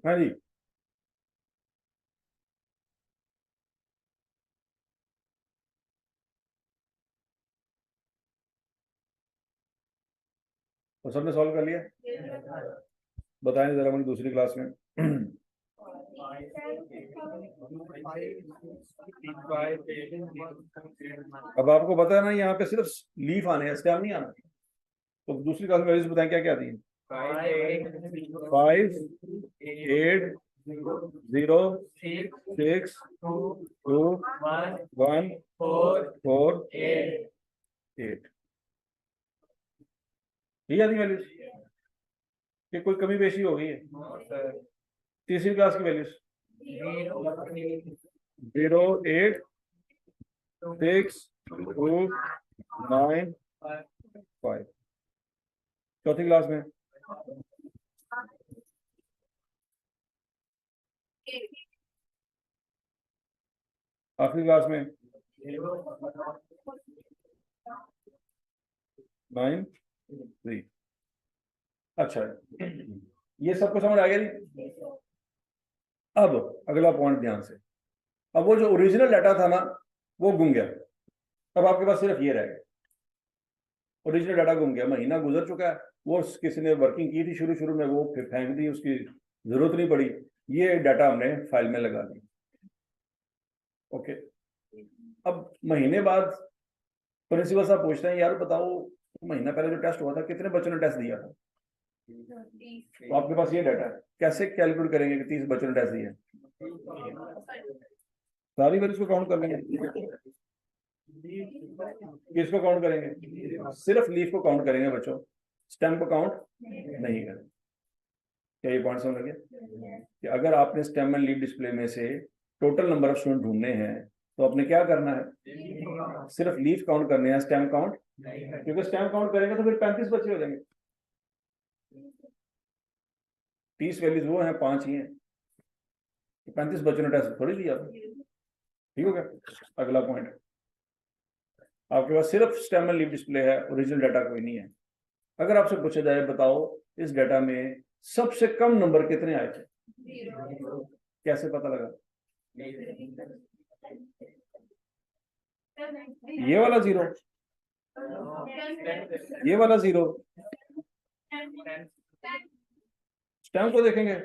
हाँ जी, तो सबने सॉल्व कर लिया? बताएं जरा मुझे दूसरी क्लास में। अब आपको पता है ना, यहाँ पे सिर्फ लीफ आने हैं, स्टेम नहीं आना। तो दूसरी क्लास में वैल्यूज बताएं क्या क्या दी। 5 8 0 6 2 1 4 8, यही आती वैल्यूज कि कोई कमी पेशी हो गई है? तीसरी क्लास की वैल्यूज 0 8 6 2 9 5। चौथी क्लास में आखिरी क्लास में 9 3। अच्छा, ये सबको समझ आ गया जी? अब अगला पॉइंट ध्यान से, अब वो जो ओरिजिनल डाटा था ना वो गुम गया, अब आपके पास सिर्फ ये रह गया, ओरिजिनल डाटा गुम गया, महीना गुजर चुका है, वो किसी ने वर्किंग की थी शुरू शुरू में, वो फिर फेंक दी, उसकी जरूरत नहीं पड़ी, ये डाटा हमने फाइल में लगा दी। ओके, अब महीने बाद प्रिंसिपल साहब पूछते हैं, यार बताओ महीना पहले जो टेस्ट हुआ था कितने बच्चों ने टेस्ट दिया था? तो आपके पास ये डाटा है, कैसे कैलकुलेट करेंगे कि 30 बच्चों ने टेस्ट दिए? सारी वैल्यूज को काउंट कर लेंगे। किसको काउंट करेंगे? सिर्फ लीफ को काउंट करेंगे बच्चों, स्टेम को काउंट नहीं करेंगे। क्या ये पॉइंट समझ लगे कि अगर आपने स्टेम एंड लीफ डिस्प्ले में से टोटल नंबर ऑफ स्टूडेंट ढूंढने हैं तो आपने क्या करना है? सिर्फ लीफ काउंट करने हैं, स्टेम काउंट, क्योंकि स्टेम काउंट करेंगे तो फिर 35 बच्चे हो जाएंगे। 30 वैल्यूज वो हैं, 5 ही हैं, 35 बच्चों ने टेस्ट थोड़ी दिया था। ठीक हो गया? अगला पॉइंट, आपके पास सिर्फ स्टेम एंड लीफ डिस्प्ले है, ओरिजिनल डाटा कोई नहीं है। अगर आपसे पूछा जाए बताओ इस डाटा में सबसे कम नंबर कितने आए थे, कैसे पता लगा? ये वाला 0, ये वाला 0, स्टेम को देखेंगे,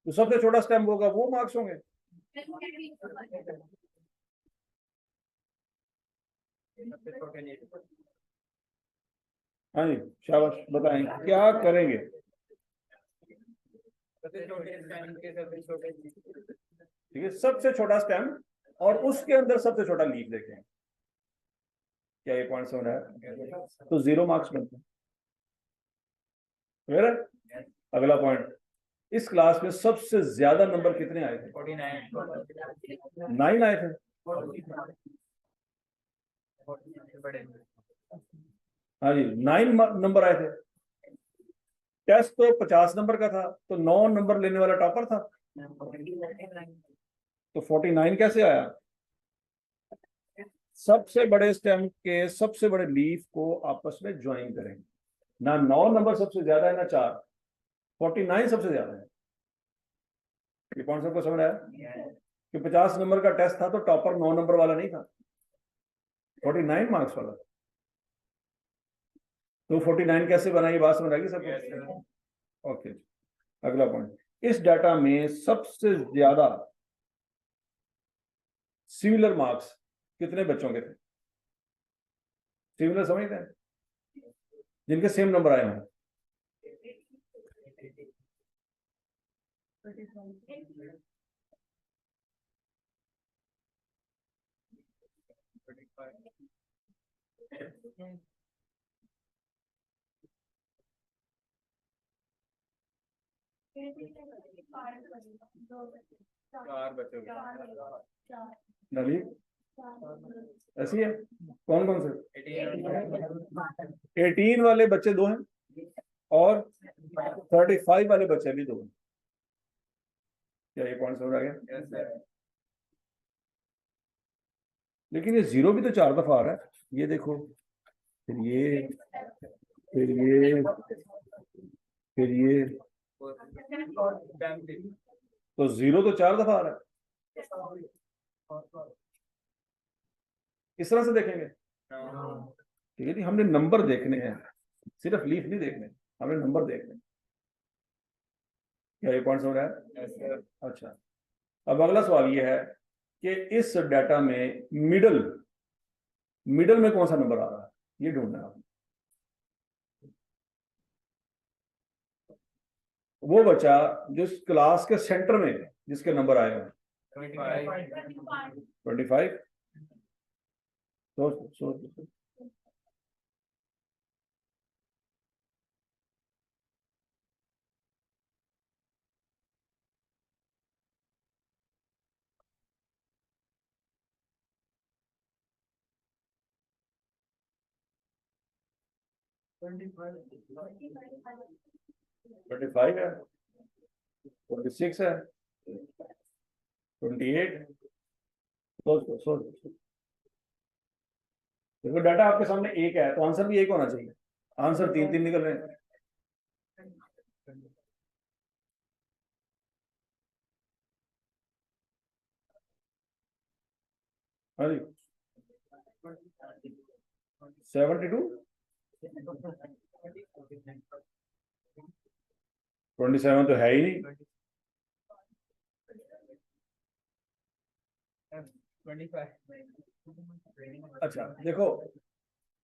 तो सबसे छोटा स्टेम होगा, वो मार्क्स होंगे। हाँ जी, शाबाश, बताएं क्या करेंगे। ठीक है, सबसे छोटा स्टेम और उसके अंदर सबसे छोटा लीफ देखें। क्या ये पॉइंट समझ आया? तो 0 मार्क्स बनते हैं। क्लियर है? अगला पॉइंट, इस क्लास में सबसे ज्यादा नंबर कितने आए थे? 9 आए थे। हाँ जी, 9 नंबर आए थे। टेस्ट तो 50 नंबर का था, तो 9 नंबर लेने वाला टॉपर था। तो 49 कैसे आया? सबसे बड़े स्टेम के सबसे बड़े लीफ को आपस में ज्वाइन करेंगे। ना 9 नंबर सबसे ज्यादा है, ना 4, 49 सबसे ज्यादा है। ये कौन सा को समझ आया कि 50 नंबर का टेस्ट था तो टॉपर 9 नंबर वाला नहीं था, 49 मार्क्स वाला। तो 49 कैसे बनाई, बात समझ आएगी सबको? ओके, अगला पॉइंट, इस डाटा में सबसे ज्यादा सिमिलर मार्क्स कितने बच्चों के थे? सिमिलर समझते हैं, जिनके सेम नंबर आए हों। नवीन, ऐसी है? कौन कौन से? 18 वाले बच्चे 2 हैं और 35 वाले बच्चे भी 2 हैं। क्या ये पॉइंट समझ आ गया? लेकिन ये 0 भी तो 4 दफा आ रहा है, ये देखो, फिर ये, फिर ये, फिर ये, तो 0 तो 4 दफा आ रहा है। इस तरह से देखेंगे। ठीक है जी, हमने नंबर देखने हैं, सिर्फ लीफ नहीं देखने, हमें नंबर देखने। क्या ये पॉइंट समझ रहा है? अच्छा, अब अगला सवाल ये है कि इस डाटा में मिडल मिडल में कौन सा नंबर आ रहा है, ये ढूंढना है आपने। वो बच्चा जिस क्लास के सेंटर में जिसके नंबर आए हैं 25। सोच सोच, 25 है, 26 है, 28। सोच सोच, देखो डाटा आपके सामने एक है तो आंसर भी एक होना चाहिए। आंसर 3 3 निकल रहे हैं। हाँ जी, 72, 27 तो है ही नहीं। अच्छा देखो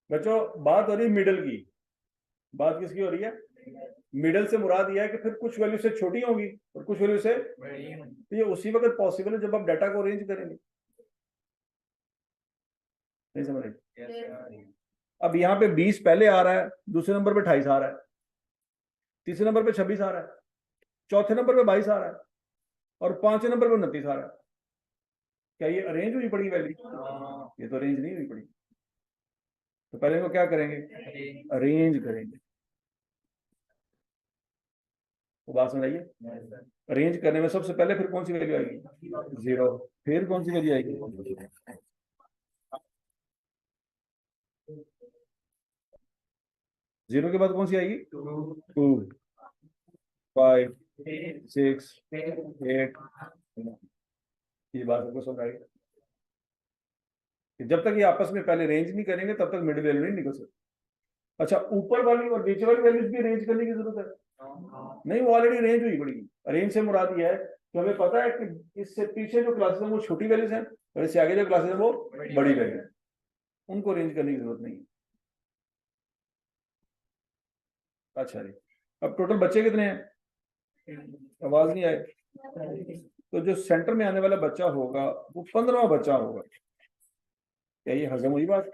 बच्चों, बात हो रही है मिडल की। बात किसकी हो रही है? मिडल से मुराद यह है कि फिर कुछ वैल्यू से छोटी होगी और कुछ वैल्यू से, तो ये उसी वक्त पॉसिबल है जब आप डाटा को अरेंज करेंगे। नहीं समझ रहे? अब यहाँ पे 20 पहले आ रहा है, दूसरे नंबर पे 28 आ रहा है, तीसरे नंबर पे 26 आ रहा है, चौथे नंबर पे 22 आ रहा है और पांचवें नंबर पे 29 आ रहा है। क्या ये अरेंज हुई पड़ी वैल्यू? ये तो अरेंज नहीं हुई पड़ी। तो पहले को क्या करेंगे? अरेंज करेंगे। तो बात समझाइए, अरेंज करने में सबसे पहले फिर कौन सी वैल्यू आएगी? 0। फिर कौन सी वैल्यू आएगी? 0 के बाद कौन सी आएगी? 2, 5, 6, 8। ये बात सबको समझ आएगी कि जब तक ये आपस में पहले रेंज नहीं करेंगे तब तक मिडिल वैल्यू नहीं निकल सकती। अच्छा, ऊपर वाली और नीचे वाली वैल्यूज भी रेंज करने की जरूरत है? नहीं, वो ऑलरेडी रेंज हुई पड़ी। रेंज से मुराद ये है कि हमें पता है कि इससे पीछे जो क्लासेस हैं वो छोटी वैल्यूज हैं और इससे आगे जो क्लासेस हैं वो बड़ी वैल्यू है, उनको रेंज करने की जरूरत नहीं है। अच्छा जी, अब टोटल बच्चे कितने हैं? आवाज नहीं आई। तो जो सेंटर में आने वाला बच्चा होगा वो 15वां बच्चा होगा। क्या ये हजम हुई बात?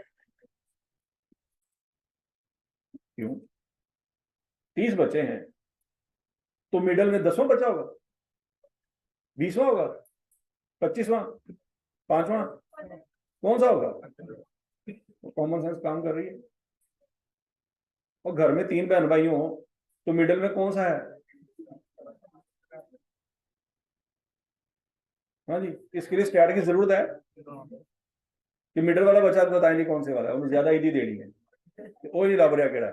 क्यों? 30 बच्चे हैं तो मिडल में 10वां बच्चा होगा, 20वां होगा, 25वां, 5वां, कौन सा होगा? कॉमन सेंस काम कर रही है। और घर में 3 बहन भाई हो तो मिडल में कौन सा है? हाँ जी, इसके लिए स्टैट की जरूरत है कि मिडल वाला बच्चा बताएं जी कौन से वाला है, उन्हें ज्यादा ईदी देनी है। वो नहीं लाभ रहा केड़ा,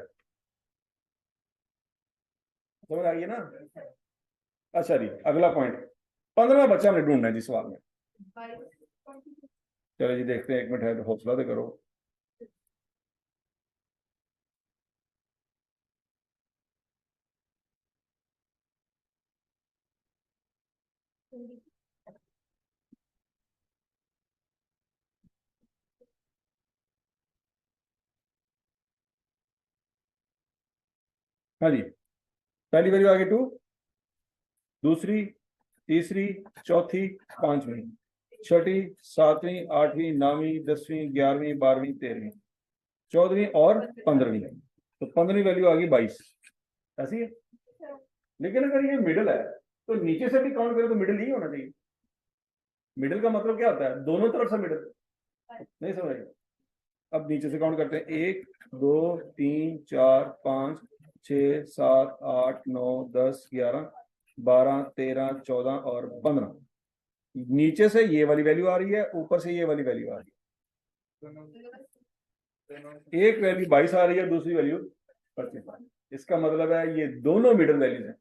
समझ आ गई ना? अच्छा जी, अगला पॉइंट, 15वां बच्चा हमने ढूंढना है जी सवाल में। चलो जी देखते हैं, 1 मिनट है तो हौसला तो करो। हाँ जी, पहली वैल्यू आ गई 2, दूसरी, तीसरी, चौथी, 5वीं, छठी, 7वीं, 8वीं, 9वीं, 10वीं, 11वीं, 12वीं, 13वीं, 14वीं और 15वीं। तो 15वीं वैल्यू आ गई 22। ऐसी है। लेकिन अगर ये मिडल है तो नीचे से भी काउंट करें तो मिडल ही होना चाहिए। मिडल का मतलब क्या होता है? दोनों तरफ से मिडल। नहीं समझ रहे? अब नीचे से काउंट करते हैं, 1 2 3 4 5 6 7 8 9 10 11 12 13 14 और 15। नीचे से ये वाली वैल्यू आ रही है, ऊपर से ये वाली वैल्यू आ रही है। एक वैल्यू 22 आ रही है, दूसरी वैल्यू 25। इसका मतलब है ये दोनों मिडल वैल्यूज हैं,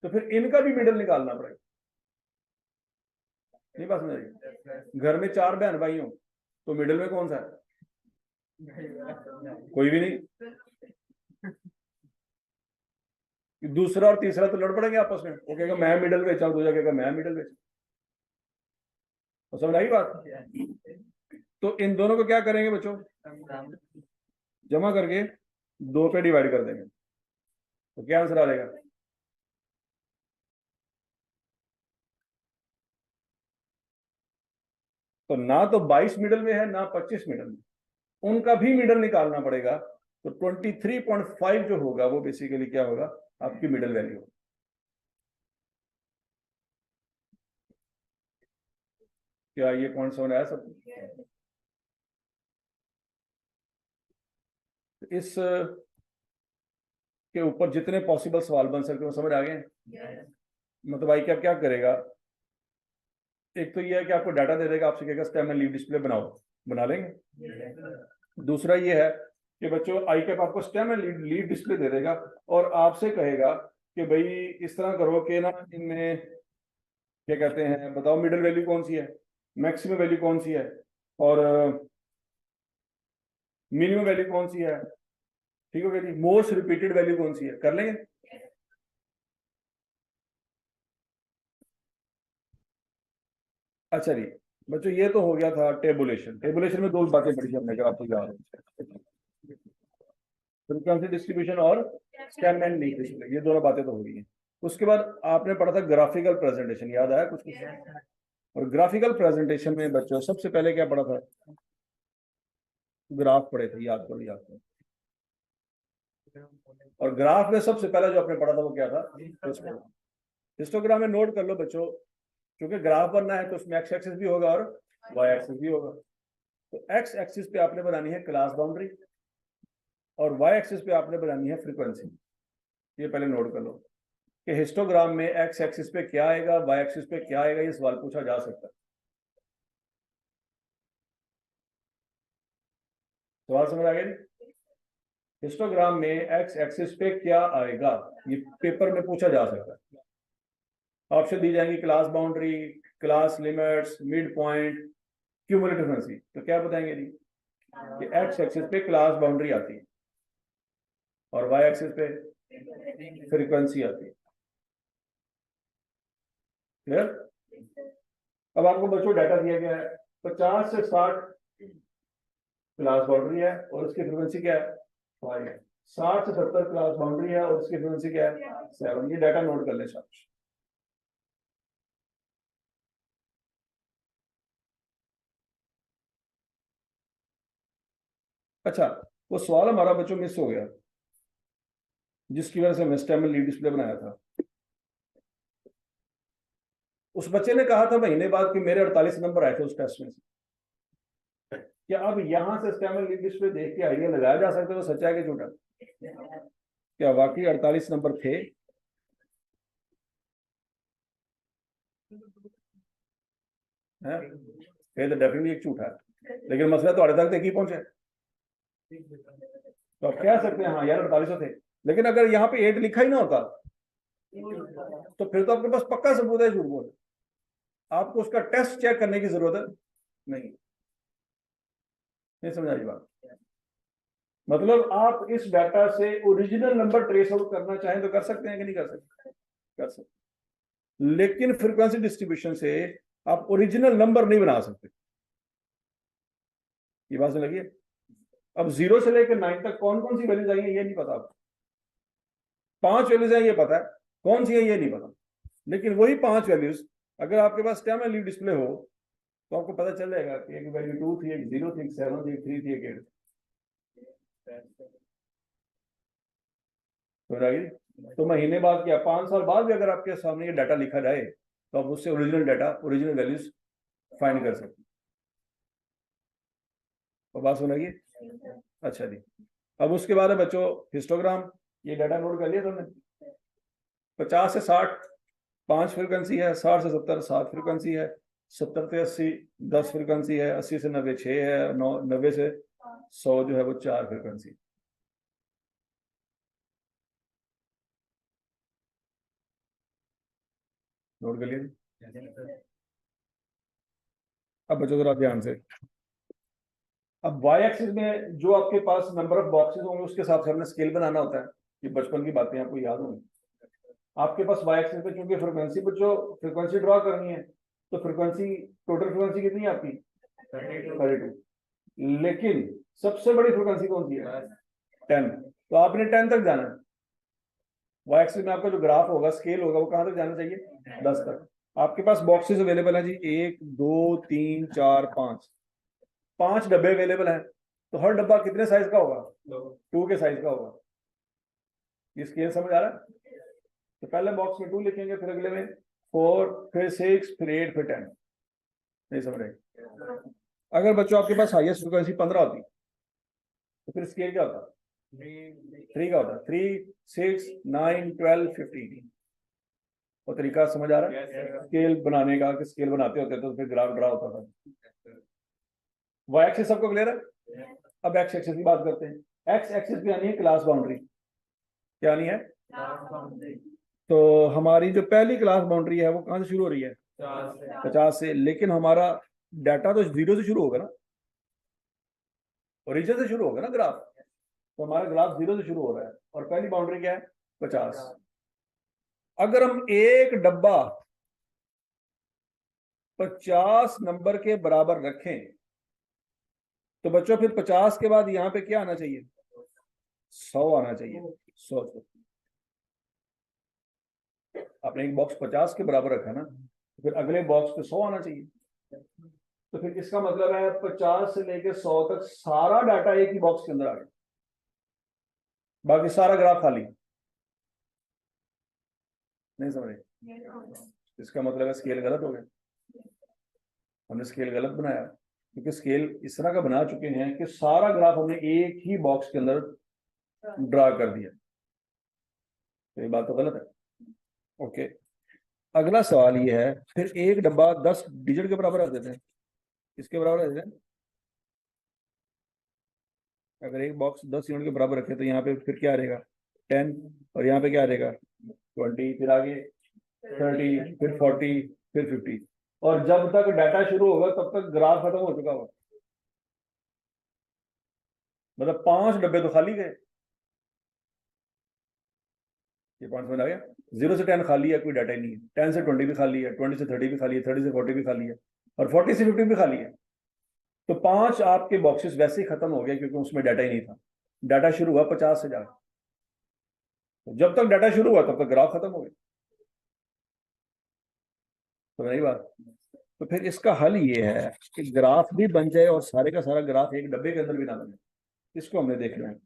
तो फिर इनका भी मिडल निकालना पड़ेगा। नहीं बात समझ रही? घर में 4 बहन भाई हो तो मिडल में कौन सा है? कोई भी नहीं। दूसरा और तीसरा तो लड़ पड़ेंगे आपस में, वो कहेगा मैं मिडल बेचा हूं, दूसरा कहेगा मैं मिडल बेचा। तो समझ आई बात? तो इन दोनों को क्या करेंगे बच्चों? जमा करके 2 पे डिवाइड कर देंगे, तो क्या आंसर आ जाएगा? तो ना तो 22 मिडल में है ना 25 मिडल में, उनका भी मिडल निकालना पड़ेगा। तो 23.5 जो होगा वो बेसिकली क्या होगा? आपकी मिडल वैल्यू। क्या ये पॉइंट समझ आया सब? इस के ऊपर जितने पॉसिबल सवाल बन सकते हैं समझ आ गए? मतलब भाई क्या क्या करेगा? एक तो ये है कि आपको डाटा दे देगा, आपसे कहेगा स्टेम एंड लीव डिस्प्ले बनाओ, बना लेंगे। दूसरा ये है कि बच्चों आई कैप आपको स्टेम एंड लीव डिस्प्ले दे देगा और आपसे कहेगा कि भाई इस तरह करो कि ना इनमें क्या कहते हैं, बताओ मिडिल वैल्यू कौन सी है, मैक्सिमम वैल्यू कौन सी है और मिनिमम वैल्यू कौन सी है। ठीक हो गया जी? मोस्ट रिपीटेड वैल्यू कौन सी है, कर लेंगे। अच्छा जी बच्चों, ये तो हो गया था टेबुलेशन। टेबुलेशन में 2 बातें पढ़ी हमने, अगर आपको याद हो, फ्रीक्वेंसी डिस्ट्रीब्यूशन और स्टेम एंड लीफ डिस्प्ले, ये दोनों बातें तो हो गई हैं। उसके बाद आपने पढ़ा था ग्राफिकल प्रेजेंटेशन, याद आया कुछ कुछ? और ग्राफिकल प्रेजेंटेशन में बच्चों सबसे पहले क्या पढ़ा था? ग्राफ पढ़े थे, याद करो याद करो। और ग्राफ में सबसे पहले जो आपने पढ़ा था वो क्या था? हिस्टोग्राम। हिस्टोग्राम में नोट कर लो बच्चों, क्योंकि ग्राफ बनना है तो उसमें एक्स एक्सिस भी होगा और वाई एक्सिस भी होगा। तो एक्स एक्सिस पे आपने बनानी है क्लास बाउंड्री और वाई एक्सिस पे आपने बनानी है फ्रीक्वेंसी। ये पहले नोट कर लो कि हिस्टोग्राम में एक्स एक्सिस पे क्या आएगा, वाई एक्सिस पे क्या आएगा, ये सवाल पूछा जा सकता है। सवाल समझ आ गया? हिस्टोग्राम में एक्स एक्सिस पे क्या आएगा, ये पेपर में पूछा जा सकता है। ऑप्शन दी जाएंगी class boundary, class limits, mid point, cumulative frequency. तो क्या बताएंगे जी कि एक्स एक्सिस पे क्लास बाउंड्री आती है और वाई एक्सिस पे फ्रीक्वेंसी आती है। क्लियर? अब आपको बच्चों डाटा दिया गया है, 50 से 60 क्लास बाउंड्री है और उसकी फ्रीक्वेंसी क्या है? वाई है। 60 से 70 क्लास बाउंड्री है और उसकी फ्रीक्वेंसी क्या है 7। ये डाटा नोट कर ले शाबाश। अच्छा, वो सवाल हमारा बच्चों मिस हो गया जिसकी वजह से मिस टाइम में लीड डिस्प्ले बनाया था। उस बच्चे ने कहा था महीने बाद कि मेरे 48 नंबर आए थे उस टेस्ट में से। क्या अब यहां से स्टैमल लीड डिस्प्ले देख के आइडिया लगाया जा सकता है वो सच्चा है कि झूठा? क्या वाकई 48 नंबर थे? फिर तो डेफिनेटली एक झूठा है, लेकिन मसला तो 48 तक ही पहुंचे। तो आप कह सकते हैं हाँ यार 48 थे, लेकिन अगर यहाँ पे 8 लिखा ही ना होता तो फिर तो आपके पास पक्का सबूत है झूठ बोल। आपको उसका टेस्ट चेक करने की जरूरत नहीं समझ आई बात? मतलब आप इस डाटा से ओरिजिनल नंबर ट्रेस आउट करना चाहें तो कर सकते हैं कि नहीं कर सकते? कर सकते, लेकिन फ्रीक्वेंसी डिस्ट्रीब्यूशन से आप ओरिजिनल नंबर नहीं बना सकते। ये बात समझ लगी? अब 0 से लेकर 9 तक कौन कौन सी वैल्यूज आई है ये नहीं पता आपको। 5 वैल्यूज है ये पता है, कौन सी है ये नहीं पता। लेकिन वही 5 वैल्यूज अगर आपके पास स्टैम लीव डिस्प्ले हो तो आपको पता चल जाएगा कि एक वैल्यू 2 थी, एक 0 थी, एक 7 थी, एक 3 थी, एक 8 थी। तो महीने बाद क्या 5 साल बाद भी अगर आपके सामने ये डाटा लिखा जाए तो आप उससे original data, original values find कर सकते हैं। तो बात सुनाइए। अच्छा जी, अब उसके बाद है बच्चों हिस्टोग्राम। ये डाटा नोट कर लिया तुमने? 50 से 60 5 फ्रीक्वेंसी है, 60 से 70 7 फ्रीक्वेंसी है, 70 से 80 10 फ्रीक्वेंसी है, 80 से 90 6 है, 90 से 100 जो है वो 4 फ्रीक्वेंसी। नोट कर लिया? अब बच्चों जरा ध्यान से, अब वाई एक्सिस में जो आपके पास नंबर ऑफ बॉक्सेस होंगे उसके हिसाब से हमने स्केल बनाना होता है। ये बचपन की बातें आपको याद होंगी। आपके पास वाई एक्सिस पे चूंकि फ्रीक्वेंसी पर जो फ्रीक्वेंसी ड्रॉ करनी है तो फ्रीक्वेंसी, टोटल फ्रीक्वेंसी कितनी है आपकी 32, लेकिन सबसे बड़ी फ्रीक्वेंसी कौन सी है 10। तो आपने 10 तक जाना है। वाई एक्सिस में आपका जो ग्राफ होगा, स्केल होगा, वो कहां तक जाना चाहिए 10 तक। आपके पास बॉक्सेस अवेलेबल है जी 1 2 3 4 5, 5 डब्बे अवेलेबल हैं। तो हर डब्बा कितने साइज का होगा 2 के साइज का होगा। ये स्केल समझ आ रहा है? तो पहले बॉक्स में 2 लिखेंगे, फिर अगले में 4, फिर 6, फिर 8, फिर 10। नहीं समझ रहे? अगर बच्चों आपके पास हाईएस्ट फ्रीक्वेंसी 15 होती तो फिर स्केल क्या होता 3 का होता 3 6 9 12 15। वो तरीका समझ आ रहा है स्केल बनाने का? कि स्केल बनाते होते तो फिर ग्राफ ड्रा होता था। वाई एक्सिस सबको क्लियर है? अब एक्स एक्सिस की बात करते हैं। एक्स एक्सिस पे आनी है क्लास बाउंड्री। क्या आनी है? तो हमारी जो पहली क्लास बाउंड्री है वो कहां से शुरू हो रही है 50 से। लेकिन हमारा डाटा तो 0 से शुरू होगा ना, ओरिजिन से शुरू होगा ना ग्राफ। तो हमारा ग्राफ 0 से शुरू हो रहा है और पहली बाउंड्री क्या है 50। अगर हम एक डब्बा 50 नंबर के बराबर रखें तो बच्चों फिर 50 के बाद यहां पे क्या आना चाहिए 100 आना चाहिए। 100। आपने एक बॉक्स 50 के बराबर रखा ना, तो फिर अगले बॉक्स पे 100 आना चाहिए। तो फिर इसका मतलब है 50 से लेकर 100 तक सारा डाटा एक ही बॉक्स के अंदर आ गया, बाकी सारा ग्राफ खाली। नहीं समझे? इसका मतलब है स्केल गलत हो गया। हमने स्केल गलत बनाया क्योंकि स्केल इस तरह का बना चुके हैं कि सारा ग्राफ हमने एक ही बॉक्स के अंदर ड्रा कर दिया। तो ये बात तो गलत है। ओके, अगला सवाल ये है, फिर एक डब्बा 10 डिजिट के बराबर रख देते हैं। किसके बराबर रख देते हैं? अगर एक बॉक्स 10 यूनिट के बराबर रखे तो यहाँ पे फिर क्या रहेगा 10, और यहाँ पे क्या रहेगा 20, फिर आगे 30, फिर 40, फिर 50। और जब तक डाटा शुरू होगा तब तक ग्राफ खत्म हो चुका होगा। मतलब 5 डब्बे तो खाली गए। ये पॉइंट समझ आ गया? 0 से 10 खाली है, कोई डाटा ही नहीं है। 10 से 20 भी खाली है, 20 से 30 भी खाली है, 30 से 40 भी खाली है, और 40 से 50 भी खाली है। तो 5 आपके बॉक्सेस वैसे ही खत्म हो गए क्योंकि उसमें डाटा ही नहीं था। डाटा शुरू हुआ 50 से जाकर, जब तक डाटा शुरू हुआ तब तक ग्राफ खत्म हो गया। तो नहीं बात। तो फिर इसका हल ये है कि ग्राफ भी बन जाए और सारे का सारा ग्राफ एक डब्बे के अंदर भी ना बने। इसको हमने देखना है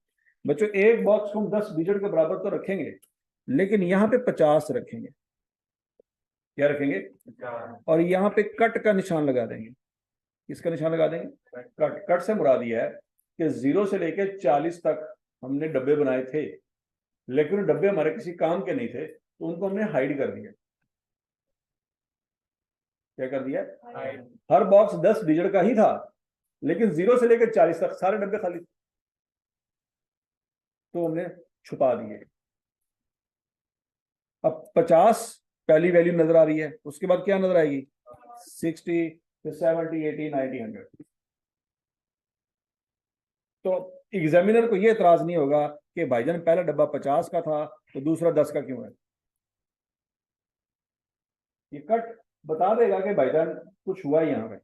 बच्चों। एक बॉक्स को हम 10 डिजिट के बराबर तो रखेंगे, लेकिन यहाँ पे 50 रखेंगे। क्या रखेंगे? और यहाँ पे कट का निशान लगा देंगे। किसका निशान लगा देंगे? कट। कट से मुराद ये है कि 0 से लेकर 40 तक हमने डब्बे बनाए थे, लेकिन डब्बे हमारे किसी काम के नहीं थे, तो उनको हमने हाइड कर दिया। क्या कर दिया? हर बॉक्स 10 डिजिट का ही था, लेकिन 0 से लेकर 40 तक सारे डब्बे खाली थे, तो हमने छुपा दिए। अब 50 पहली वैल्यू नजर आ रही है, उसके बाद क्या नजर आएगी? 60, 70, 80, 90, 100। तो एग्जामिनर को यह एतराज नहीं होगा कि भाईजान पहला डब्बा 50 का था तो दूसरा 10 का क्यों है। ये कट बता देगा कि भाईजान कुछ हुआ यहां पे।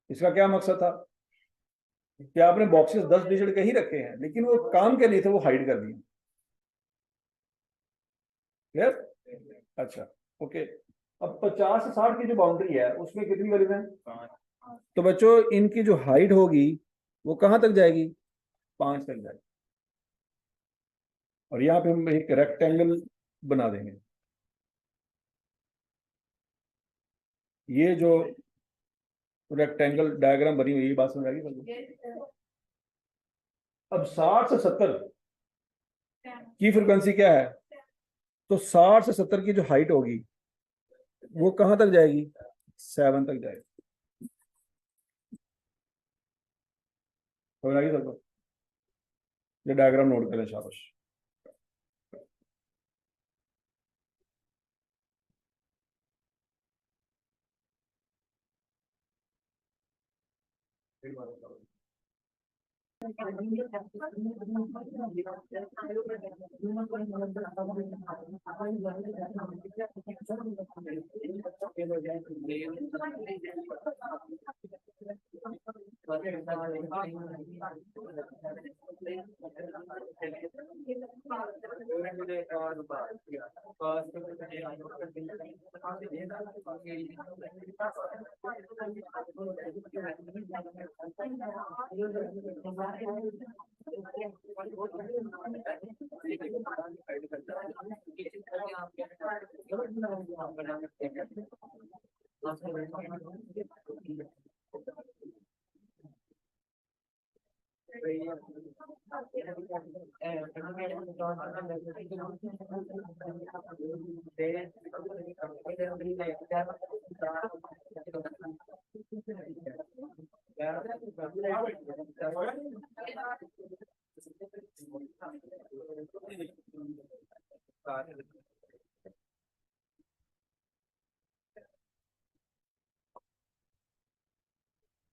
इसका क्या मकसद था कि आपने बॉक्सेस 10 डिजिट के ही रखे हैं, लेकिन वो काम के नहीं थे, वो हाइड कर दिए। क्लियर? अच्छा, ओके। अब 50 से 60 की जो बाउंड्री है उसमें कितनी वैल्यू है? तो बच्चों इनकी जो हाइट होगी वो कहां तक जाएगी? 5 तक जाएगी। और यहां पे हम एक रेक्टेंगल बना देंगे। ये जो रेक्टेंगल डायग्राम बनी हुई है, बात समझ आ गई? अब 60 से 70 की फ्रिक्वेंसी क्या है? तो 60 से 70 की जो हाइट होगी वो कहां तक जाएगी? 7 तक जाएगी। समझ आ गई सबको? ये डायग्राम नोट करें, शाबाश।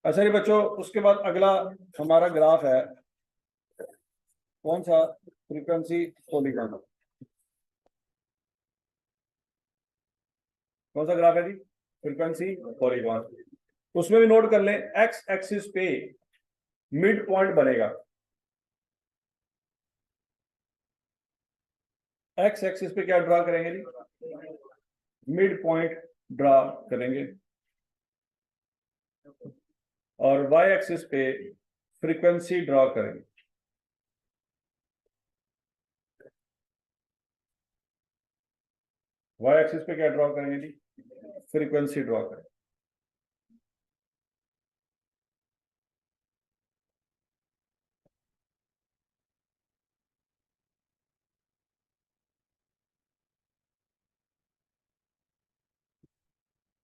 अच्छा जी बच्चों, उसके बाद अगला हमारा ग्राफ है कौन सा? Frequency polygon. कौन सा ग्राफ है जी? Frequency polygon. उसमें भी नोट कर लें, एक्स एक्सिस पे मिड पॉइंट बनेगा। एक्स एक्सिस पे क्या ड्रा करेंगे जी? मिड पॉइंट ड्रा करेंगे। और वाई एक्सिस पे फ्रीक्वेंसी ड्रा करेंगे। वाई एक्सिस पे क्या ड्रा करेंगे जी? फ्रीक्वेंसी ड्रा करेंगे।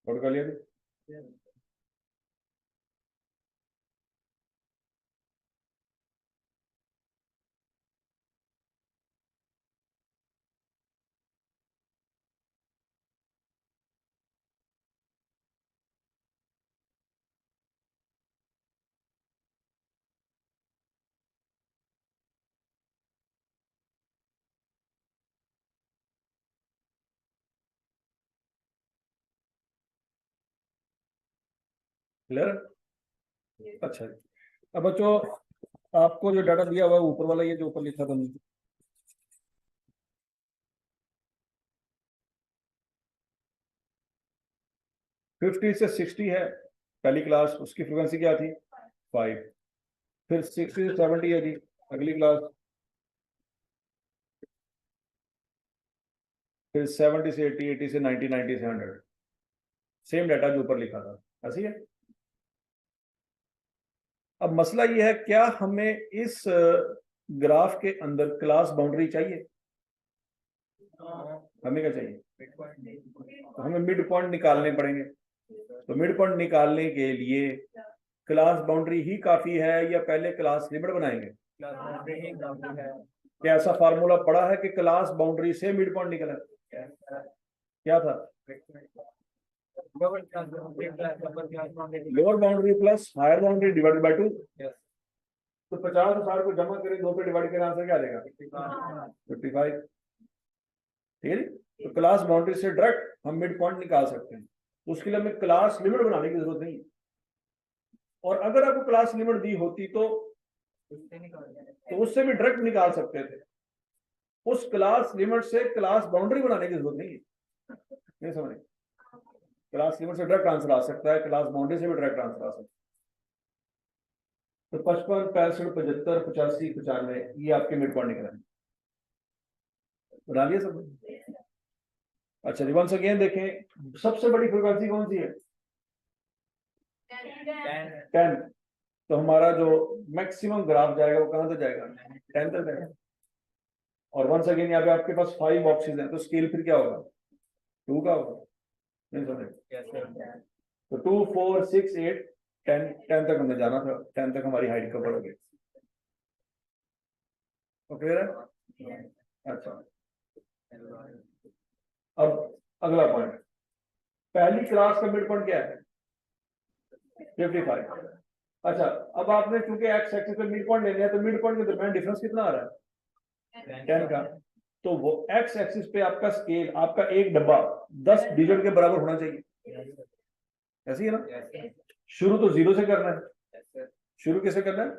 नोट कर लिया जी? क्लियर? अच्छा जी। अब बच्चों आपको जो डाटा दिया हुआ है ऊपर वाला, ये जो ऊपर लिखा था मैंने, 50 से 60 है पहली क्लास, उसकी फ्रिक्वेंसी क्या थी 5। फिर 60 से 70 है जी अगली क्लास। फिर 70 से 80, 80 से 90, 90 से 100। सेम डाटा जो ऊपर लिखा था, ऐसी है। अब मसला ये है, क्या हमें इस ग्राफ के अंदर क्लास बाउंड्री चाहिए? हमें क्या चाहिए? तो हमें मिड पॉइंट निकालने पड़ेंगे। तो मिड पॉइंट निकालने के लिए क्लास बाउंड्री ही काफी है या पहले क्लास लिमिट बनाएंगे? क्या ऐसा फार्मूला पड़ा है कि क्लास बाउंड्री से मिड पॉइंट निकला? क्या था? Lower boundary plus higher boundary divided by 2। तो 50 और 60 को जमा करें, 2 पे डिवाइड करें, आंसर क्या देगा 55। ठीक है। तो क्लास बाउंड्री से डायरेक्ट हम मिड पॉइंट निकाल सकते हैं। उसके लिए हमें क्लास लिमिट बनाने की जरूरत नहीं है। और अगर आपको क्लास लिमिट दी होती तो उससे भी डायरेक्ट निकाल सकते थे। उस क्लास लिमिट से क्लास बाउंड्री बनाने की जरूरत नहीं है। नहीं समझ? क्लास लिमिट से डायरेक्ट आंसर आ सकता है, क्लास बाउंड्री से भी डायरेक्ट आंसर आ सकता है। तो 55, 65, 75, 85, 95 ये आपके मिड पॉइंट निकल बना लिया सब। अच्छा जी, वंस अगेन देखें, सबसे बड़ी फ्रीक्वेंसी कौन सी है? 10। तो हमारा जो मैक्सिमम ग्राफ जाएगा वो कहां तक जाएगा? 10 तक जाएगा। और वंस अगेन यहाँ पे आपके पास 5 बॉक्सेस हैं, तो स्केल फिर क्या होगा? 2 का होगा। नहीं समझे? तो 2, 4, 6, 8, 10, 10 तक हमें जाना था। 10 तक हमारी हाइट कवर हो गई। क्लियर है? अच्छा, अब अगला पॉइंट, पहली क्लास का मिड पॉइंट क्या है? 55। अच्छा, अब आपने चूंकि एक्स एक्सिस पे मिड पॉइंट लेना है, तो मिड पॉइंट के दरमियान डिफरेंस कितना आ रहा है? 10 का। तो वो एक्स एक्सिस पे आपका स्केल, आपका एक डब्बा 10 डिजिट के बराबर होना चाहिए। ऐसी है ना? शुरू तो 0 से करना है। शुरू कैसे करना है?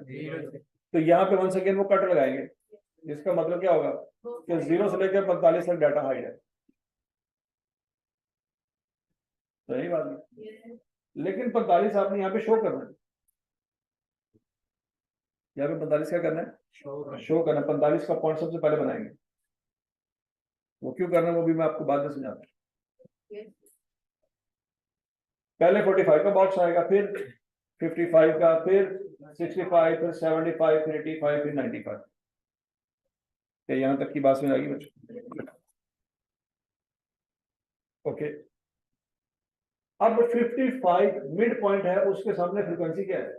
तो यहाँ पे वंस अगेन वो कट लगाएंगे। इसका मतलब क्या होगा कि 0 से लेकर 45 तक डाटा हाइट है। सही बात है। लेकिन 45 आपने यहाँ पे शो करना है। यहाँ पे 45 क्या करना है? शो करना। 45 का पॉइंट सबसे पहले बनाएंगे। वो क्यों करना है वो भी मैं आपको बाद में समझाता हूँ। पहले 45 का बॉक्स आएगा, फिर 55 का, फिर 65, फिर 75, फिर 85, फिर 95। क्या यहां तक की बात समझ आ गई बच्चों? ओके। अब 55 मिड पॉइंट है, उसके सामने फ्रीक्वेंसी क्या है?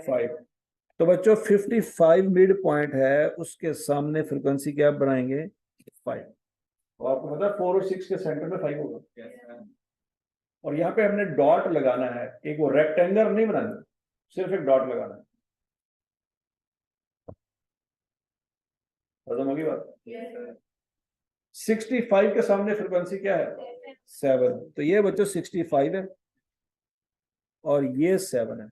5। तो बच्चों 55 मिड पॉइंट है, उसके सामने फ्रीक्वेंसी क्या बनाएंगे? 5। और आपको पता है 4 और 6 के सेंटर में 5 होगा। और यहाँ पे हमने डॉट लगाना है, एक वो रेक्टेंगल नहीं बनाना, सिर्फ एक डॉट लगाना है। खत्म होगी बात। 65 के सामने फ्रीक्वेंसी क्या है? 7। तो ये बच्चों 65 है और ये 7 है।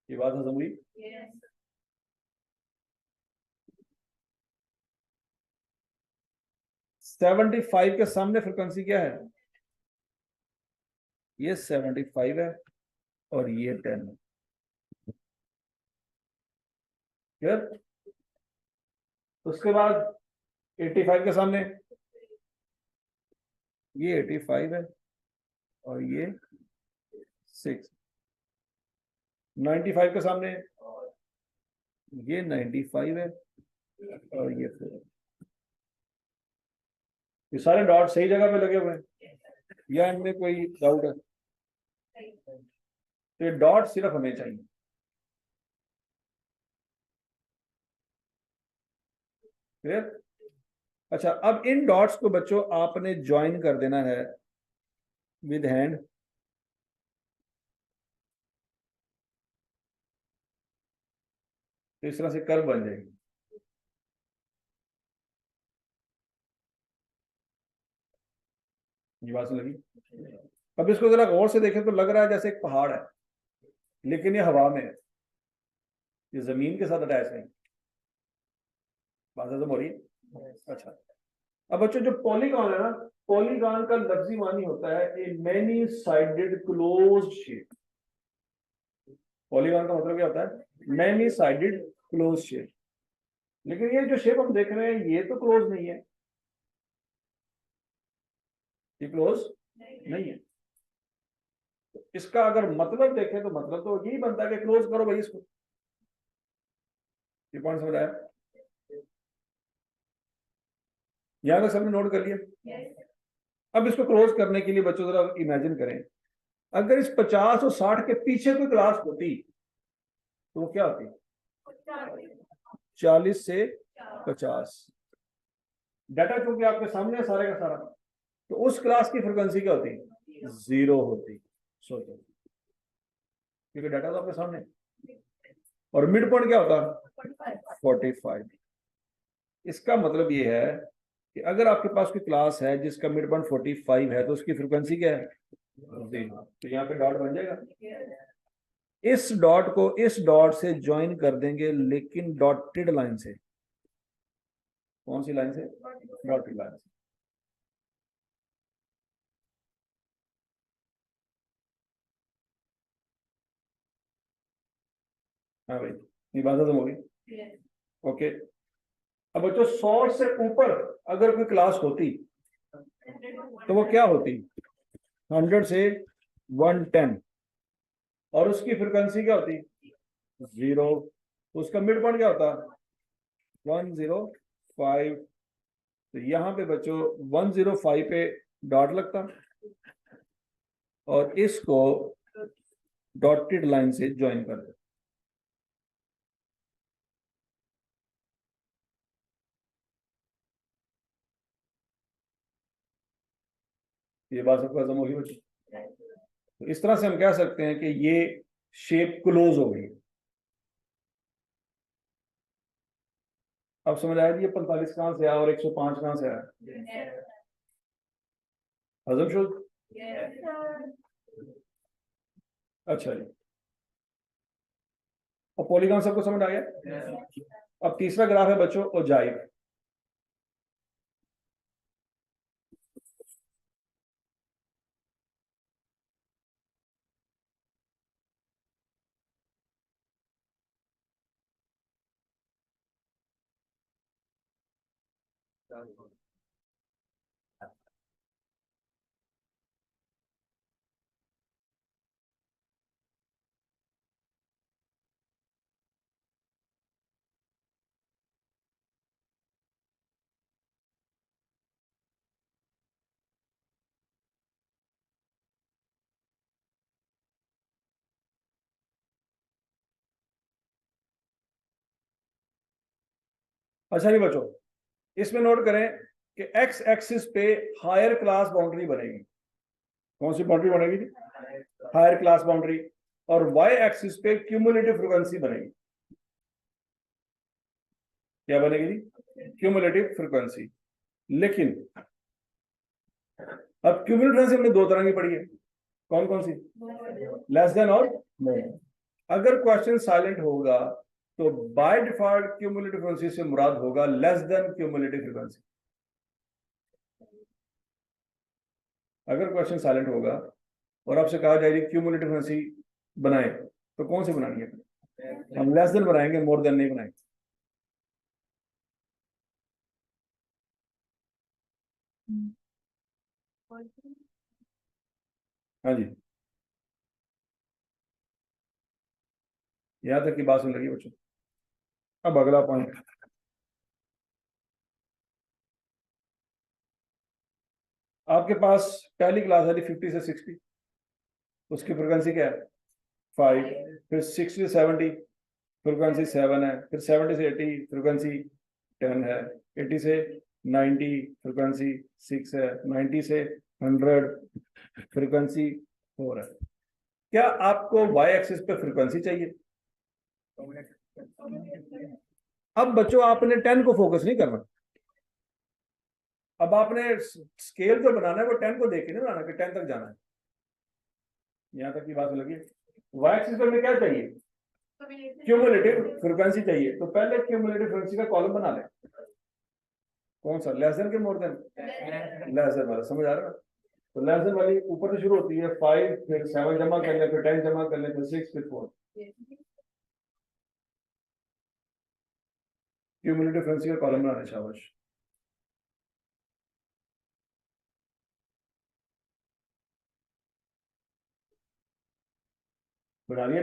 ये बात खत्म हुई। 75 के सामने फ्रीक्वेंसी क्या है? ये 75 है और ये 10 है। क्लियर? उसके बाद 85 के सामने ये 85 है और ये 6। 95 के सामने ये 95 है और ये 4। ये सारे डॉट सही जगह पे लगे हुए हैं या इनमें कोई डाउट है? तो ये डॉट सिर्फ हमें चाहिए। क्लियर? अच्छा, अब इन डॉट्स को बच्चों आपने ज्वाइन कर देना है विद हैंड। तो इस तरह से कर्व बन जाएगी। ये बात समझ लगी? अब इसको जरा गौर से देखें तो लग रहा है जैसे एक पहाड़ है, लेकिन ये हवा में है। ये जमीन के साथ अटैच नहीं। बात खत्म हो रही है? अच्छा, अब बच्चों जो पॉलीगॉन है ना, पॉलीगॉन का लफ्जी मानी होता है ए many sided closed shape. Polygon का मतलब क्या होता है? Many sided close shape. लेकिन ये जो शेप हम देख रहे हैं ये तो क्लोज नहीं है, ये क्लोज नहीं है। तो इसका अगर मतलब देखें तो मतलब तो यही बनता है कि क्लोज करो भाई इसको। ये पॉइंट समझ आया? यहां तक सबने नोट कर लिया? अब इसको क्लोज करने के लिए बच्चों जरा इमेजिन करें, अगर इस 50 और 60 के पीछे कोई क्लास होती तो वो क्या होती? 40 से 50। डाटा क्योंकि आपके सामने है सारे का सारा, तो उस क्लास की फ्रिक्वेंसी क्या होती? 0 होती। सोचो, क्योंकि डाटा तो आपके सामने। और मिड पॉइंट क्या होता? 45। इसका मतलब ये है कि अगर आपके पास कोई क्लास है जिसका मिड पॉइंट 45 है तो उसकी फ्रिक्वेंसी क्या है? 0। तो यहाँ पे डॉट बन जाएगा। इस डॉट को इस डॉट से ज्वाइन कर देंगे, लेकिन डॉटेड लाइन से। कौन सी लाइन से? डॉटेड लाइन से। हाँ भाई, ये बात तो होगी। ओके, अब बच्चों 100 से ऊपर अगर कोई क्लास होती तो वो क्या होती? 100 से 110। और उसकी फ्रिक्वेंसी क्या होती? 0। तो उसका मिड पॉइंट क्या होता? 105। तो यहाँ पे बच्चों 105 पे डॉट लगता और इसको डॉटेड लाइन से ज्वाइन कर दो। ये बात सबको हजम होगी बच्चों? तो इस तरह से हम कह सकते हैं कि ये शेप क्लोज हो गई। अब समझ आया ये 45 कहां से आया और 105 कहां से आया? हजम शुद्ध? अच्छा जी। और पॉलीगॉन सबको समझ आ गया? अब तीसरा ग्राफ है बच्चों ओजाइव। अच्छा जी बच्चों, इसमें नोट करें कि एक्स एक्सिस पे हायर क्लास बाउंड्री बनेगी। कौन सी बाउंड्री बनेगी? Higher class boundary. और वाई एक्सिस पे क्यूमुलेटिव फ्रीक्वेंसी बनेगी। क्या बनेगी जी? Cumulative frequency. लेकिन अब क्यूमुलेटिव फ्रीक्वेंसी हमने दो तरह की पढ़ी है। कौन कौन सी? लेस देन और मोर। अगर क्वेश्चन साइलेंट होगा तो बाय डिफॉल्ट क्यूमुलेटिव फ्रीक्वेंसी से मुराद होगा लेस देन क्यूमुलेटिव फ्रीक्वेंसी। अगर क्वेश्चन साइलेंट होगा और आपसे कहा जाए क्यूमुलेटिव फ्रीक्वेंसी बनाए तो कौन सी बनानी है? हम लेस देन बनाएंगे, मोर देन नहीं बनाएंगे। हाँ जी, यहां तक की बात सुन लगी बच्चों? अब अगला पॉइंट, आपके पास पहली क्लास है 50 से 60, उसकी फ्रिक्वेंसी क्या है? 5। फिर 60 से 70 फ्रिक्वेंसी 7 है। फिर 70 से 80 फ्रिक्वेंसी 10 है। 80 से 90 फ्रिक्वेंसी 6 है। 90 से 100 फ्रिक्वेंसी 4 है। क्या आपको वाई एक्सिस पे फ्रिक्वेंसी चाहिए? अब बच्चों आपने 10 को फोकस नहीं करना। अब आपने स्केल जो बनाना है वो 10 को देख के नहीं बनाना कि 10 तक जाना है। यहां तक की बात लगी? वाई एक्सिस पे हमें क्या चाहिए? क्यूमुलेटिव फ्रीक्वेंसी चाहिए, तो पहले क्यूमुलेटिव फ्रीक्वेंसी का कॉलम बना लें। कौन सा, लेस देन के मोर देन? लेस देन वाला, समझ आ रहा है? तो लेस देन वाली ऊपर से शुरू होती है 5, फिर 7 जमा कर ले, फिर 10 जमा कर ले, फिर 6, फिर 4। क्यूमुलेटिव फ्रीक्वेंसी का कॉलम बनाना, शाबाश। बना लिया?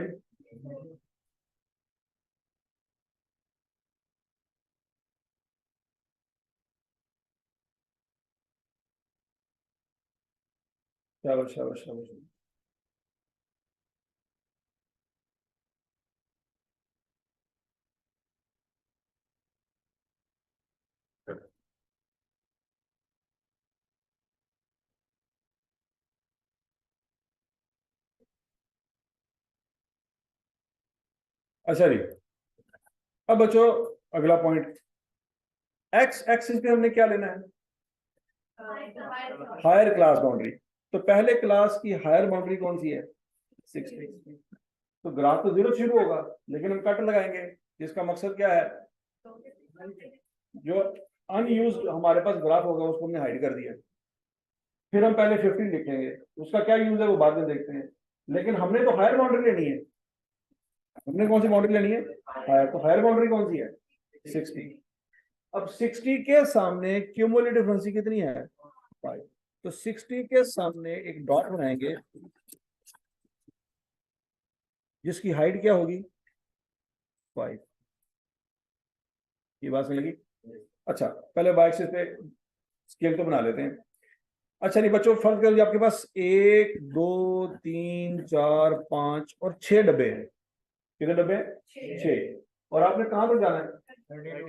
शाबाश शाबाश शाबाश। अच्छा जी, अब बच्चों अगला पॉइंट, एक्स एक्सिस पे हमने क्या लेना है? Higher class boundary. तो पहले क्लास की हायर बाउंड्री कौन सी है? 60। तो ग्राफ तो 0 शुरू होगा, लेकिन हम कट लगाएंगे, जिसका मकसद क्या है, जो अनयूज्ड हमारे पास ग्राफ होगा उसको हमने हाइड कर दिया। फिर हम पहले 15 लिखेंगे, उसका क्या यूज है वो बाद में देखते हैं, लेकिन हमने तो हायर बाउंड्री लेनी है। हमने कौन सी बाउंड्री लेनी है? हायर। तो हायर बाउंड्री कौन सी है? 60। अब 60 के सामने क्यूमुलेटिव फ्रीक्वेंसी कितनी है? 5। तो 60 के सामने एक डॉट बनाएंगे जिसकी हाइट क्या होगी? 5। ये बात समझ लगी? अच्छा, पहले बाइक से पे स्केल तो बना लेते हैं। अच्छा नहीं बच्चों, फर्ज कर आपके पास 1 2 3 4 5 और 6 डब्बे हैं। कितने डब्बे हैं? 6। और आपने कहां तक जाना है?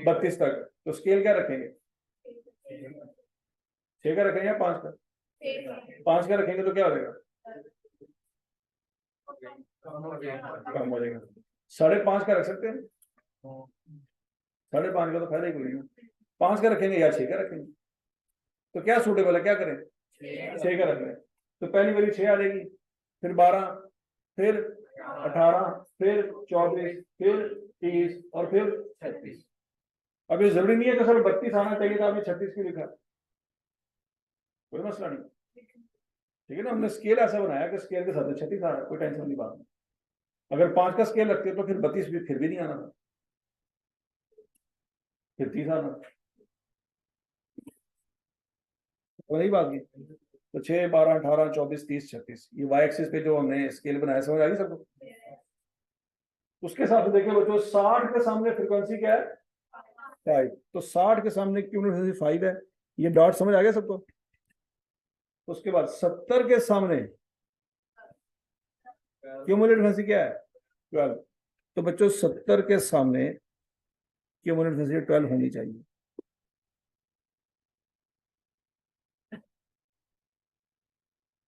32 तक। तो स्केल क्या रखेंगे? 6 का रखेंगे या 5 का? 5 का रखेंगे तो क्या हो जाएगा? कम हो जाएगा। 5.5 का रख सकते हैं? 5.5 का तो फायदा ही कोई नहीं। 5 का रखेंगे या 6 का रखेंगे? तो क्या सूटेबल है, क्या करें? 6 का रख लें। तो पहली वाली 6 आ जाएगी, फिर 12, फिर 18, फिर 24, फिर 30 और फिर 36। अब ये जरूरी नहीं है कि सर 32 आना चाहिए था, आपने 36 क्यों लिखा? कोई मसला नहीं, ठीक है ना। हमने स्केल ऐसा बनाया कि स्केल के साथ 36 आ रहा है, कोई टेंशन वाली बात नहीं। अगर 5 का स्केल रखते तो फिर 32 भी फिर भी नहीं आना था, फिर 30 आना। वही बात की। तो 6 12 18 24 30 36, ये वाई एक्सिस पे जो हमने स्केल बनाया, समझ आ गई सबको? उसके साथ देखिए बच्चों, 60 के सामने फ्रीक्वेंसी क्या है? 5। तो 60 के सामने क्यूमुलेटिव 5 है। ये डॉट समझ आ गया सबको? उसके बाद 70 के सामने क्यूमुलेटिव फ्रीक्वेंसी क्या है? 12। तो बच्चों 70 के सामने क्यूमुलेटिव फ्रीक्वेंसी 12 होनी चाहिए।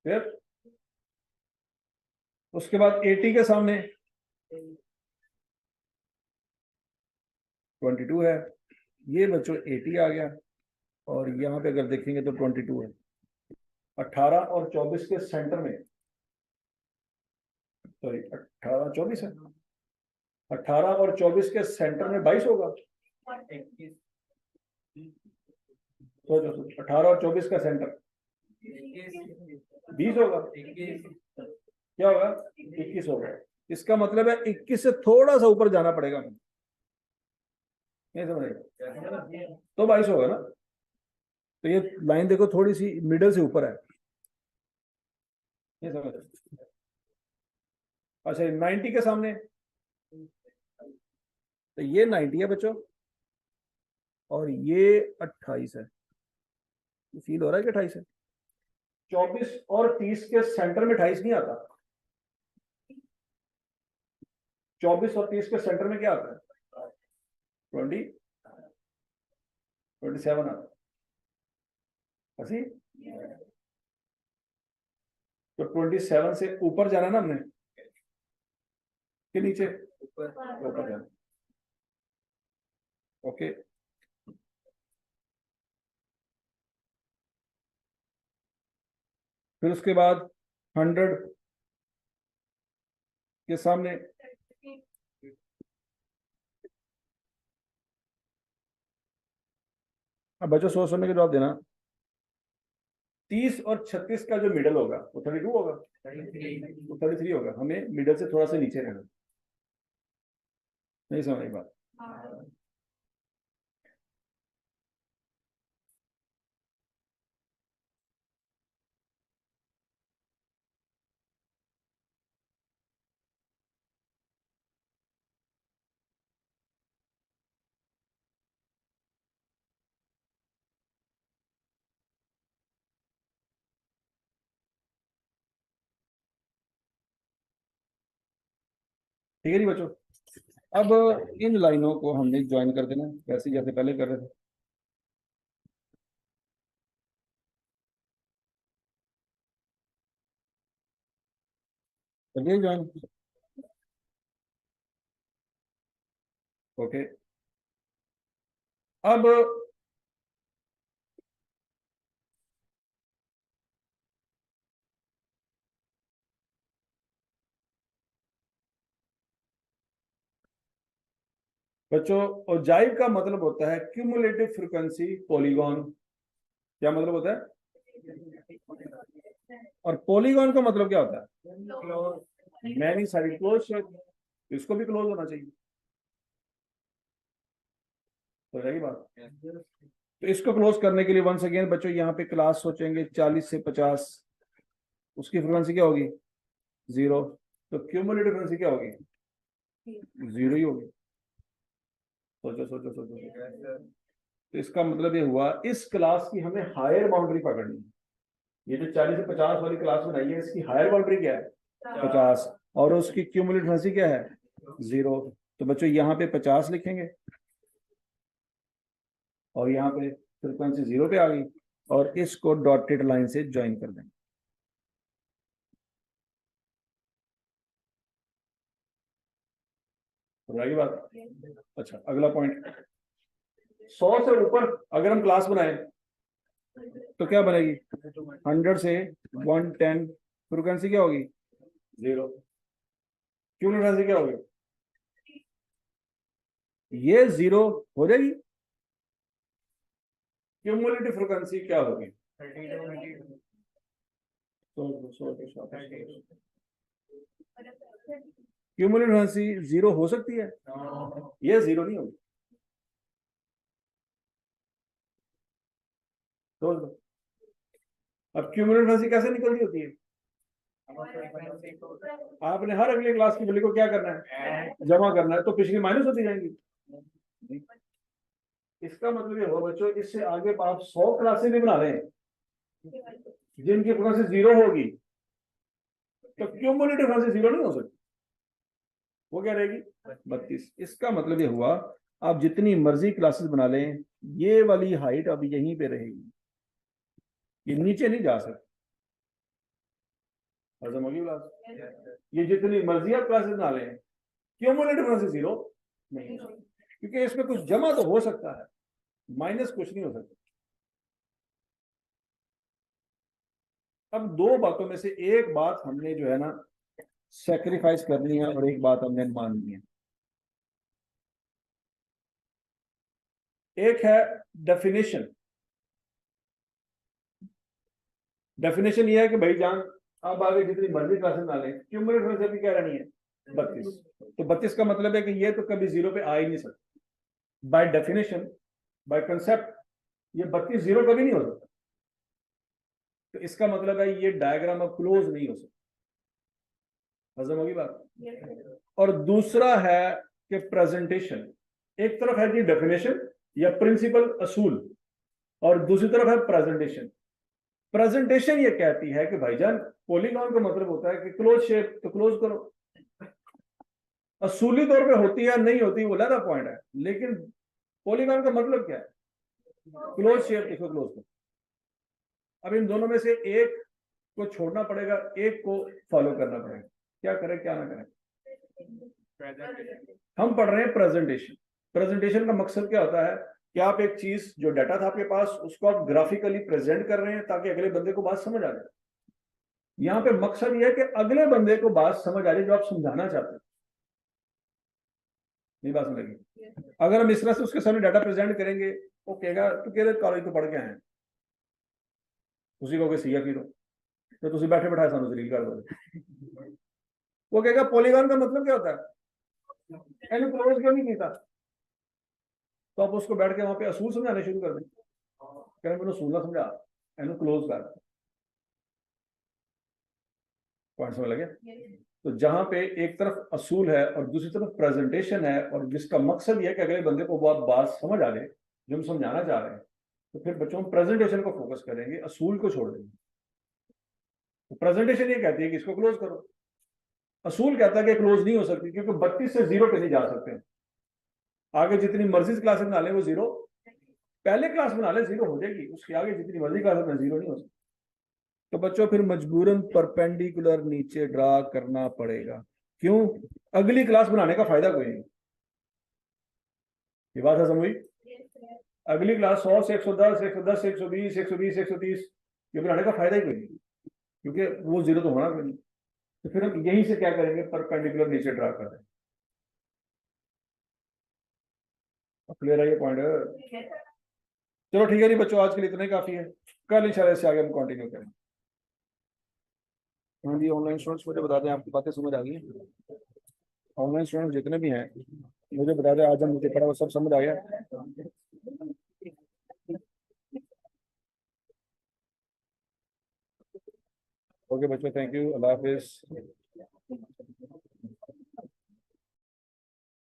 फिर उसके बाद 80 के सामने 22 है। ये बच्चों 80 आ गया, और यहाँ पे अगर देखेंगे तो 22 है। 18 और 24 के सेंटर में, सॉरी 18 24 है, 18 और 24 के सेंटर में 22 होगा। तो 18 और 24 का सेंटर 20 होगा। क्या होगा? 21 होगा। इसका मतलब है 21 से थोड़ा सा ऊपर जाना पड़ेगा, नहीं समझेगा? तो 22 होगा ना। तो ये लाइन देखो थोड़ी सी मिडल से ऊपर है, नहीं समझ? अच्छा 90 के सामने, तो ये 90 है बच्चों, और ये 28 है। फील हो रहा है कि 28 है? 24 और 30 के सेंटर में 28 नहीं आता। 24 और 30 के सेंटर में क्या आता है? 27 आता है। तो 27 से ऊपर जाना ना हमने, के नीचे? ऊपर जाना। ओके। फिर उसके बाद 100 के सामने अब बच्चों सोच समझ के जवाब देना। 30 और 36 का जो मिडल होगा वो 32 होगा, वो 33 होगा। हमें मिडल से थोड़ा सा नीचे रहना। नहीं समझ आई बात? ठीक है जी बच्चों, अब इन लाइनों को हमने ज्वाइन कर देना वैसे जैसे पहले कर रहे थे। कर दिया ज्वाइन? ओके। अब बच्चों, ओजाइव का मतलब होता है क्यूमुलेटिव फ्रीक्वेंसी पॉलीगॉन। क्या मतलब होता है? और पॉलीगॉन का मतलब क्या होता है? Many side close shape. इसको भी क्लोज होना चाहिए, तो रहेगी बात। तो इसको क्लोज करने के लिए वंस अगेन बच्चों यहाँ पे क्लास सोचेंगे 40 से 50, उसकी फ्रीक्वेंसी क्या होगी? 0। तो क्यूमुलेटिव फ्रीक्वेंसी क्या होगी? 0 ही होगी। सोचो सोचो सोचो। तो इसका मतलब ये हुआ इस क्लास की हमें हायर बाउंड्री पकड़नी है। ये जो 40 से 50 वाली क्लास बनाई है इसकी हायर बाउंड्री क्या है? 50। और उसकी क्यूमुलेटिव फ्रीक्वेंसी क्या है? 0। तो बच्चों यहाँ पे 50 लिखेंगे और यहाँ पे फ्रीक्वेंसी 0 पे आ गई और इसको डॉटेड लाइन से ज्वाइन कर देंगे। रही बात? अच्छा, अगला पॉइंट, 100 से ऊपर अगर हम क्लास बनाए तो क्या बनेगी? 100 से 110 फ्रीक्वेंसी क्या होगी? 0। क्यों फ्रीक्वेंसी क्या होगी? ये 0 हो जाएगी। क्यूमुलेटिव फ्रीक्वेंसी क्या होगी? क्यूमुलेटिव फ्रीक्वेंसी 0 हो सकती है? ये 0 नहीं होगी। तो अब क्यूमुलेटिव फ्रीक्वेंसी कैसे निकलती होती है? आपने हर अगली क्लास की वैल्यू को क्या करना है? जमा करना है, तो पिछली माइनस होती जाएंगी। इसका मतलब ये हो बच्चों, इससे आगे आप 100 क्लासेस भी बना रहे हैं जिनकी फ्रीक्वेंसी 0 होगी, तो क्यूमुलेटिव फ्रीक्वेंसी 0 नहीं हो सकती। वो क्या रहेगी? 32। इसका मतलब ये हुआ आप जितनी मर्जी क्लासेस बना लें, ये वाली हाइट अब यहीं पे रहेगी, ये नीचे नहीं जा सकती। हजम होगी बात? ये जितनी मर्जी आप क्लासेस बना लें, क्यूमुलेटिव फ्रीक्वेंसी 0 नहीं, क्योंकि इसमें कुछ जमा तो हो सकता है, माइनस कुछ नहीं हो सकता। अब दो बातों में से एक बात हमने जो है ना सेक्रीफाइस करनी है और एक बात हमने माननी है। एक है डेफिनेशन। डेफिनेशन ये है कि भाई जान अब आगे जितनी मर्जी क्लासेस ना लें, क्यूमुलेटिव फ्रीक्वेंसी अभी क्या रहनी है? 32। तो 32 का मतलब है कि ये तो कभी 0 पे आ ही नहीं सकता। बाय डेफिनेशन, बाय कंसेप्ट, ये 32 0 कभी नहीं हो सकता। तो इसका मतलब है ये डायग्राम अब क्लोज नहीं हो सकता। हजम होगी बात? और दूसरा है कि प्रेजेंटेशन। एक तरफ है जी डेफिनेशन या प्रिंसिपल असूल, और दूसरी तरफ है प्रेजेंटेशन। प्रेजेंटेशन ये कहती है कि भाईजान पॉलीगॉन का मतलब होता है कि क्लोज शेप, तो क्लोज करो। असूली तौर पे होती है नहीं होती वो अलग पॉइंट है, लेकिन पॉलीगॉन का मतलब क्या है? क्लोज शेप, देखो क्लोज करो। अब इन दोनों में से एक को छोड़ना पड़ेगा, एक को फॉलो करना पड़ेगा। क्या करें क्या ना करें? हम पढ़ रहे हैं प्रेजेंटेशन। प्रेजेंटेशन का मकसद क्या होता है कि आप एक चीज जो डाटा था आपके पास उसको आप ग्राफिकली प्रेजेंट कर रहे हैं ताकि अगले बंदे को बात समझ आ जाए। यहाँ पे मकसद यह है कि अगले बंदे को बात समझ आ जाए जो आप समझाना चाहते हैं। नहीं बात समझेगी? अगर हम इस तरह से उसके सामने डाटा प्रेजेंट करेंगे वो कहेगा तू केरे कॉलेज तो पढ़ के आए उसी को सी है फिर तो तुम बैठे बैठाए सानू जलील कर दो। वो कहेगा पॉलीगॉन का मतलब क्या होता है, एनु क्लोज क्यों नहीं किया? तो आप उसको बैठ के वहां पे असूल समझाने शुरू कर दें, कहें मैंने असूल ना समझा, एनु क्लोज कर। पॉइंट समझ लगे? तो जहां पे एक तरफ असूल है और दूसरी तरफ प्रेजेंटेशन है, और जिसका मकसद यह है कि अगले बंदे को बहुत बात समझ आ जाए जो हम समझाना चाह रहे हैं, तो फिर बच्चों हम प्रेजेंटेशन को फोकस करेंगे, असूल को छोड़ देंगे। तो प्रेजेंटेशन ये कहती है कि इसको क्लोज करो, असूल कहता है कि क्लोज नहीं हो सकती, क्योंकि 32 से 0 पे नहीं जा सकते। आगे जितनी मर्जी क्लास बना ले वो 0, पहले क्लास बना ले 0 हो जाएगी, उसके आगे जितनी मर्जी क्लास में 0 नहीं हो सकती। तो बच्चों फिर मजबूरन परपेंडिकुलर नीचे ड्रा करना पड़ेगा। क्यों? अगली क्लास बनाने का फायदा कोई नहीं। ये बात है समझी? अगली क्लास 100 से 110, 110 से 120, 120 से 130, ये बनाने का फायदा ही कोई नहीं, क्योंकि वो 0 तो होना नहीं। तो फिर हम यहीं से क्या करेंगे, परपेंडिकुलर नीचे ड्रा कर देंगे। क्लियर है ये पॉइंट? चलो ठीक है जी बच्चों, आज के लिए इतना ही काफी है। कल इंशाल्लाह से आगे हम कंटिन्यू करेंगे। हाँ जी, ऑनलाइन स्टूडेंट्स मुझे बता दें आपकी बातें समझ आ गई? ऑनलाइन स्टूडेंट जितने भी हैं मुझे बता दें, आज हम मुझे पढ़ा वो सब समझ आ गया? ओके बच्चों, थैंक यू, अल्लाह हाफिज।